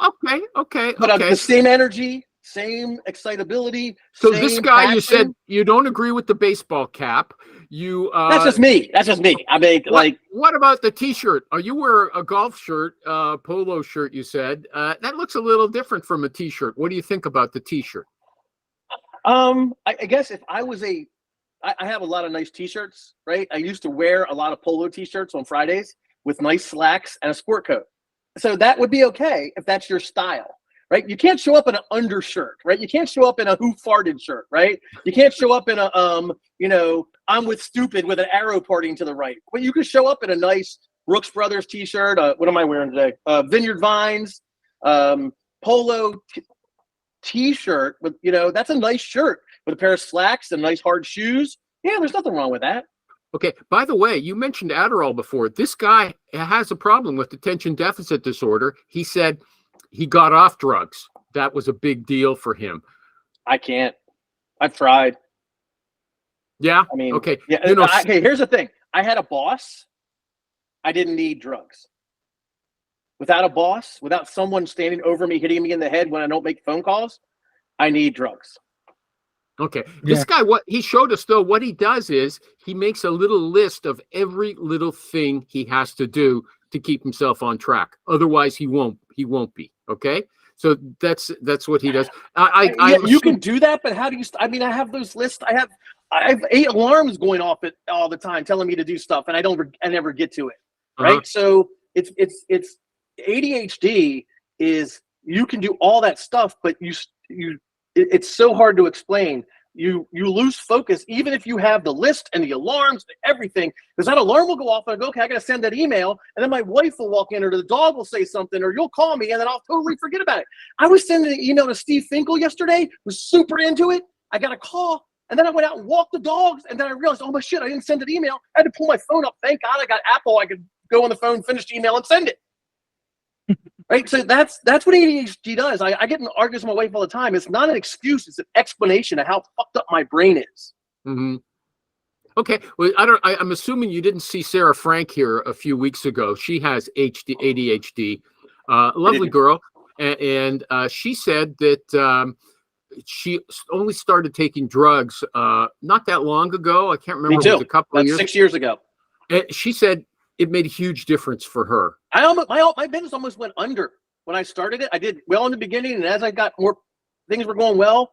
S1: Okay.
S3: But the same energy, same excitability.
S1: So
S3: same
S1: this guy,
S3: passion.
S1: you said you don't agree with the baseball cap. You
S3: That's just me. That's just me. I mean,
S1: what about the T-shirt? You wear a golf shirt, polo shirt. You said that looks a little different from a T-shirt. What do you think about the T-shirt?
S3: I guess if I was I have a lot of nice T-shirts, right? I used to wear a lot of polo T-shirts on Fridays with nice slacks and a sport coat. So that would be okay if that's your style. Right? You can't show up in an undershirt, right? You can't show up in a who farted shirt, right? You can't show up in a, I'm with stupid with an arrow parting to the right. But you can show up in a nice Brooks Brothers T-shirt. What am I wearing today? Vineyard Vines, polo T-shirt with, that's a nice shirt with a pair of slacks and nice hard shoes. Yeah, there's nothing wrong with that.
S1: Okay. By the way, you mentioned Adderall before. This guy has a problem with attention deficit disorder. He said he got off drugs. That was a big deal for him.
S3: I can't. I've tried.
S1: Yeah.
S3: I mean,
S1: okay.
S3: Yeah. Okay. Here's the thing. I had a boss. I didn't need drugs. Without a boss, without someone standing over me, hitting me in the head when I don't make phone calls, I need drugs.
S1: Okay. This guy, what he showed us though, what he does is he makes a little list of every little thing he has to do to keep himself on track. Otherwise, he won't be. Okay. So that's what he does.
S3: You can do that, but how do you? I have those lists. I have 8 alarms going off all the time, telling me to do stuff, and I never get to it. Right. So it's ADHD is you can do all that stuff, but it's so hard to explain. You lose focus even if you have the list and the alarms and everything, because that alarm will go off and I go, okay, I got to send that email, and then my wife will walk in or the dog will say something or you'll call me and then I'll totally forget about it. I was sending an email to Steve Finkel yesterday, was super into it. I got a call and then I went out and walked the dogs and then I realized, oh my shit, I didn't send an email. I had to pull my phone up. Thank God I got Apple. I could go on the phone, finish the email and send it. Right, so that's what ADHD does. I get in arguments with my wife all the time. It's not an excuse; it's an explanation of how fucked up my brain is.
S1: Mm-hmm. Okay, well, I'm assuming you didn't see Sarah Frank here a few weeks ago. She has ADHD, lovely girl, and she said that she only started taking drugs not that long ago. I can't remember.
S3: Me too.
S1: It was a couple of years.
S3: 6 years ago.
S1: And she said it made a huge difference for her.
S3: My business almost went under when I started it. I did well in the beginning, and as I got more, things were going well.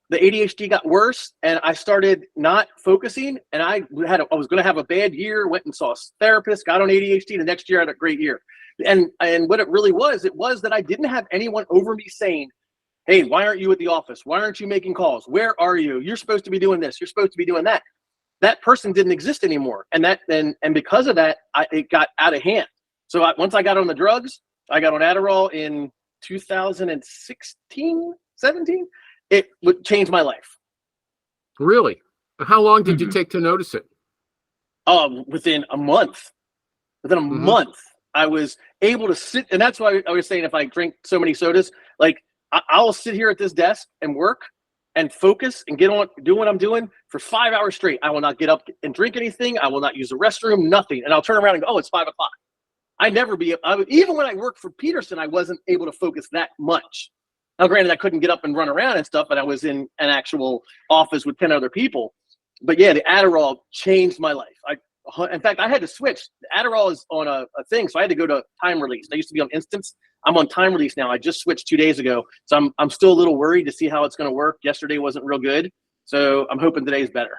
S3: The ADHD got worse, and I started not focusing. And I was going to have a bad year. Went and saw a therapist. Got on ADHD. The next year, I had a great year. And what it really was, that I didn't have anyone over me saying, "Hey, why aren't you at the office? Why aren't you making calls? Where are you? You're supposed to be doing this. You're supposed to be doing that." That person didn't exist anymore, and because of that, it got out of hand. So once I got on the drugs, I got on Adderall in 2016, 17. It would change my life.
S1: Really? How long did you take to notice it?
S3: Within a month. Within a month, I was able to sit, and that's why I was saying if I drink so many sodas, like I'll sit here at this desk and work and focus and get on, do what I'm doing for 5 hours straight. I will not get up and drink anything. I will not use the restroom, nothing. And I'll turn around and go, oh, it's 5 o'clock. Even when I worked for Peterson, I wasn't able to focus that much. Now, granted, I couldn't get up and run around and stuff, but I was in an actual office with 10 other people. But yeah, the Adderall changed my life. In fact, I had to switch. The Adderall is on a thing, so I had to go to time release. I used to be on instance. I'm on time release now. I just switched 2 days ago, so I'm still a little worried to see how it's going to work. Yesterday wasn't real good, so I'm hoping today's better.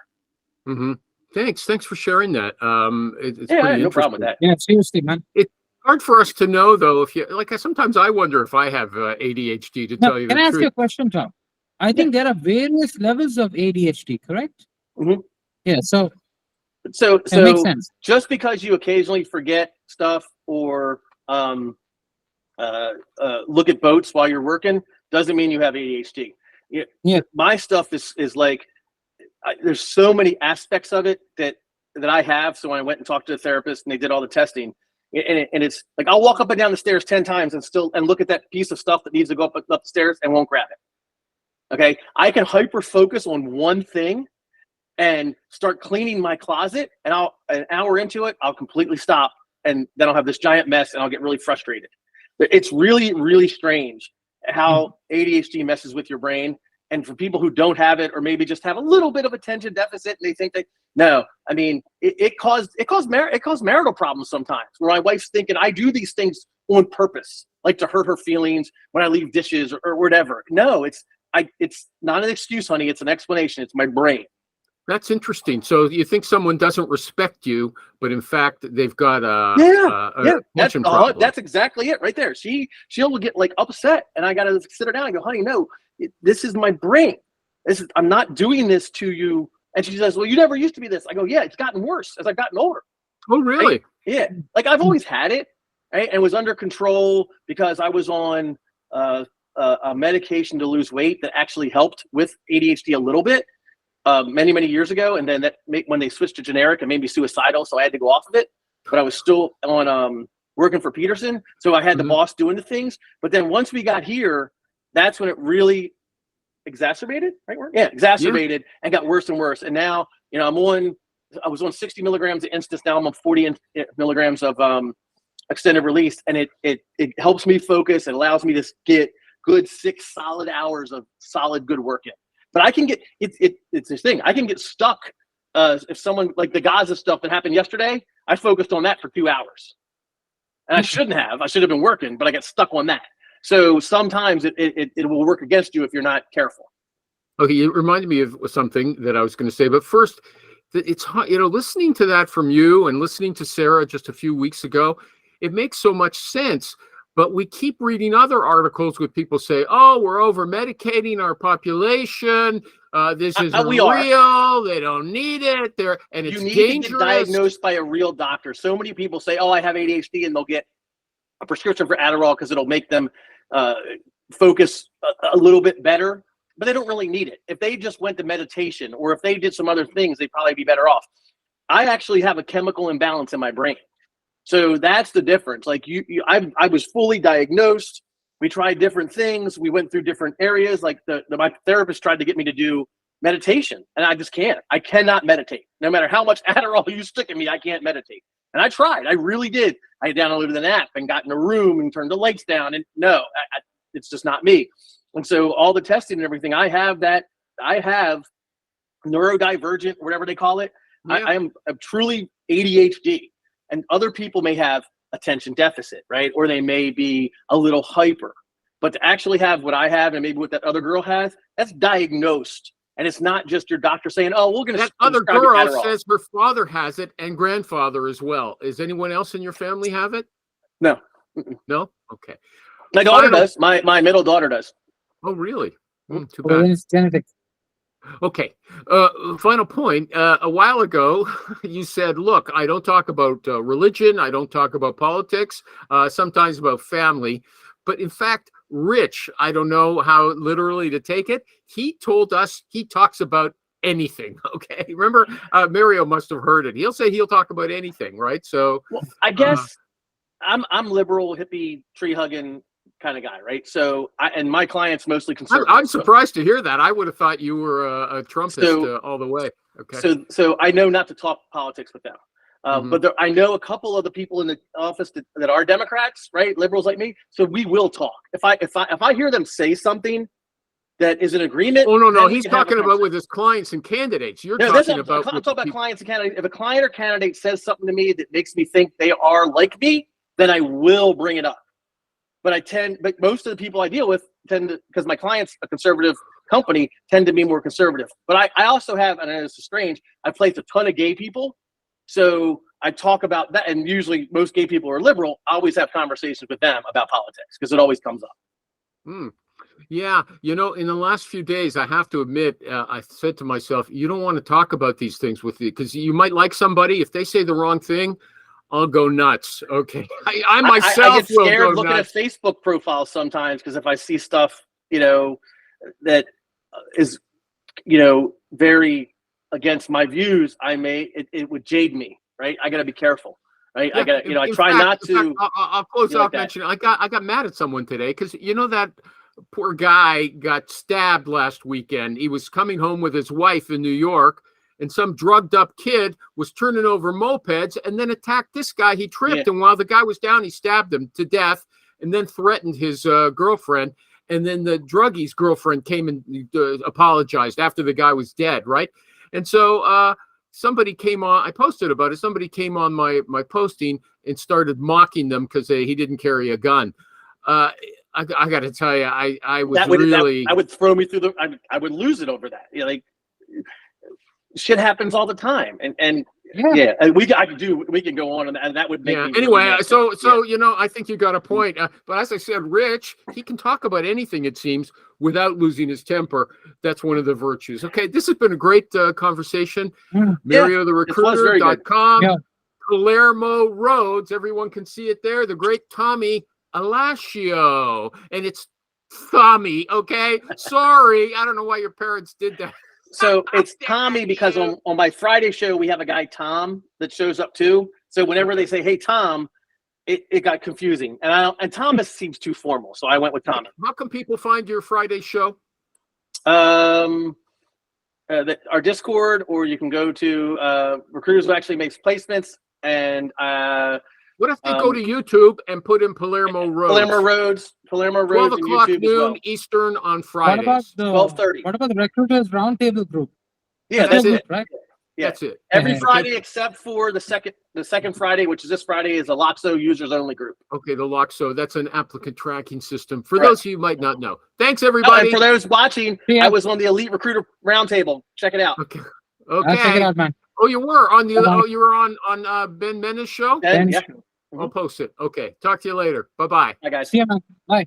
S1: Mm-hmm. Thanks for sharing that. It's
S3: yeah,
S1: pretty
S3: no problem with that.
S2: Yeah, seriously, man.
S1: It's hard for us to know, though. If you sometimes I wonder if I have ADHD. To tell you the truth.
S2: Can I ask you a question, Tom? I think there are various levels of ADHD, correct?
S3: Mm-hmm.
S2: Yeah. So
S3: it
S2: makes sense.
S3: Just because you occasionally forget stuff or look at boats while you're working doesn't mean you have ADHD.
S2: Yeah.
S3: My stuff is like there's so many aspects of it that I have. So when I went and talked to a therapist and they did all the testing, and it's like I'll walk up and down the stairs 10 times and look at that piece of stuff that needs to go up the stairs and won't grab it. Okay, I can hyper focus on one thing and start cleaning my closet, and an hour into it, I'll completely stop, and then I'll have this giant mess, and I'll get really frustrated. It's really, really strange how ADHD messes with your brain. And for people who don't have it, or maybe just have a little bit of attention deficit, and they think that No, I mean, it caused marital problems sometimes where my wife's thinking I do these things on purpose, like to hurt her feelings when I leave dishes or whatever. No, it's not an excuse, honey. It's an explanation. It's my brain.
S1: That's interesting. So you think someone doesn't respect you, but in fact they've got a attention problem.
S3: That's exactly it right there. She'll get like upset, and I gotta sit her down and go, honey, no, this is my brain. I'm not doing this to you. And she says, well, you never used to be this. I go, yeah, it's gotten worse as I've gotten older.
S1: Oh, really?
S3: Right? Yeah. Like I've always had it, right? And was under control because I was on a medication to lose weight that actually helped with ADHD a little bit many years ago. And then when they switched to generic, it made me suicidal. So I had to go off of it. But I was still on working for Peterson. So I had the boss doing the things. But then once we got here, that's when it really exacerbated, right word? Yeah, exacerbated and got worse and worse. And now, I was on 60 milligrams of Instance. Now I'm on 40 milligrams of extended release. And it helps me focus. It allows me to get good 6 solid hours of solid good work in. But I can get, it's this thing. I can get stuck if someone, like the Gaza stuff that happened yesterday, I focused on that for 2 hours. And I shouldn't have. I should have been working, but I got stuck on that. So sometimes it will work against you if you're not careful.
S1: Okay, it reminded me of something that I was going to say, but first, it's listening to that from you and listening to Sarah just a few weeks ago, it makes so much sense. But we keep reading other articles with people say, "Oh, we're over medicating our population. This isn't real. They don't need it. And it's dangerous." You need to get
S3: diagnosed by a real doctor. So many people say, "Oh, I have ADHD," and they'll get a prescription for Adderall because it'll make them focus a little bit better, but they don't really need it. If they just went to meditation or if they did some other things, they'd probably be better off. I actually have a chemical imbalance in my brain. So that's the difference. Like I was fully diagnosed. We tried different things. We went through different areas. Like my therapist tried to get me to do meditation, and I just can't. I cannot meditate. No matter how much Adderall you stick in me, I can't meditate. And I tried. I really did. I downloaded an app and got in a room and turned the lights down. And no, it's just not me. And so all the testing and everything, I have neurodivergent, whatever they call it. Yeah. I'm truly ADHD. And other people may have attention deficit, right? Or they may be a little hyper. But to actually have what I have and maybe what that other girl has, that's diagnosed. And it's not just your doctor saying, "Oh, we're going to."
S1: That other girl says her father has it and grandfather as well. Is anyone else in your family have it?
S3: No.
S1: No? Okay.
S3: My daughter does. My middle daughter does.
S1: Oh, really? Too bad.
S2: Well, it's genetics.
S1: Okay. Final point. A while ago, you said, look, I don't talk about religion. I don't talk about politics, sometimes about family. But in fact, Rich, I don't know how literally to take it. He told us he talks about anything. Okay. Remember, Mario must have heard it. He'll say he'll talk about anything, right? So
S3: well, I guess I'm liberal, hippie, tree hugging kind of guy, right? So and my clients mostly conservative.
S1: I'm surprised to hear that. I would have thought you were a Trumpist all the way. Okay.
S3: So I know not to talk politics with them. But I know a couple of the people in the office that are Democrats, right? Liberals like me. So we will talk. If I hear them say something that is an agreement.
S1: Oh, no. He's talking about with his clients and candidates. I'm talking
S3: about clients and candidates. If a client or candidate says something to me that makes me think they are like me, then I will bring it up. But most of the people I deal with tend to, because my client's a conservative company, tend to be more conservative. But I also have, and it's strange, I placed a ton of gay people. So I talk about that, and usually most gay people are liberal. I always have conversations with them about politics because it always comes up.
S1: Yeah, in the last few days, I have to admit, I said to myself, you don't want to talk about these things with you because you might like somebody. If they say the wrong thing, I'll go nuts. Okay, I myself
S3: I get scared
S1: will go
S3: looking
S1: nuts.
S3: at Facebook profiles sometimes because if I see stuff, that is, very against my views, it would jade me, right? I got to be careful, right? Yeah, I try not to.
S1: I'll close off mentioning. I got mad at someone today because that poor guy got stabbed last weekend. He was coming home with his wife in New York, and some drugged up kid was turning over mopeds and then attacked this guy. He tripped, and while the guy was down, he stabbed him to death and then threatened his girlfriend. And then the druggie's girlfriend came and apologized after the guy was dead, right? And so somebody came on, I posted about it. Somebody came on my posting and started mocking them because he didn't carry a gun. I got to tell you, I was
S3: that would throw me through I would lose it over that. Like shit happens all the time, and and we can go on, and that would make me
S1: anyway.
S3: Really
S1: so you know, I think you got a point. But as I said, Rich, he can talk about anything, it seems, without losing his temper. That's one of the virtues. Okay, this has been a great conversation. MarioTheRecruiter.com. Palermo Roads. Everyone can see it there. The great Tommy Alascio, and it's Tommy. Okay, sorry, I don't know why your parents did that.
S3: So it's Tommy because on my Friday show we have a guy Tom that shows up too. So whenever they say "Hey Tom," it got confusing, and Thomas seems too formal, so I went with Tommy.
S1: How can people find your Friday show?
S3: Our Discord, or you can go to Recruiters Who Actually Makes Placements, and
S1: what if they go to YouTube and put in Palermo Roads?
S3: Palermo Roads,
S1: 12
S3: and
S1: o'clock
S3: YouTube
S1: noon
S3: as well.
S1: Eastern on Fridays.
S2: What about
S3: 12:30.
S2: What about the Recruiters Roundtable group?
S3: Yeah,
S1: that's it.
S2: Right?
S3: Yeah.
S1: That's it.
S3: Every Friday except for the second Friday, which is this Friday, is a Loxo users only group.
S1: Okay, the Loxo, that's an applicant tracking system. For those of you who might not know. Thanks, everybody.
S3: And for those watching, I was on the Elite Recruiter Roundtable. Check it out.
S1: Okay.
S2: I'll check it out, man.
S1: Oh, you were on the you were on Ben Mena's show?
S3: Yeah.
S1: I'll post it. Okay. Talk to you later. Bye-bye.
S3: Bye, guys.
S2: See you, man. Bye.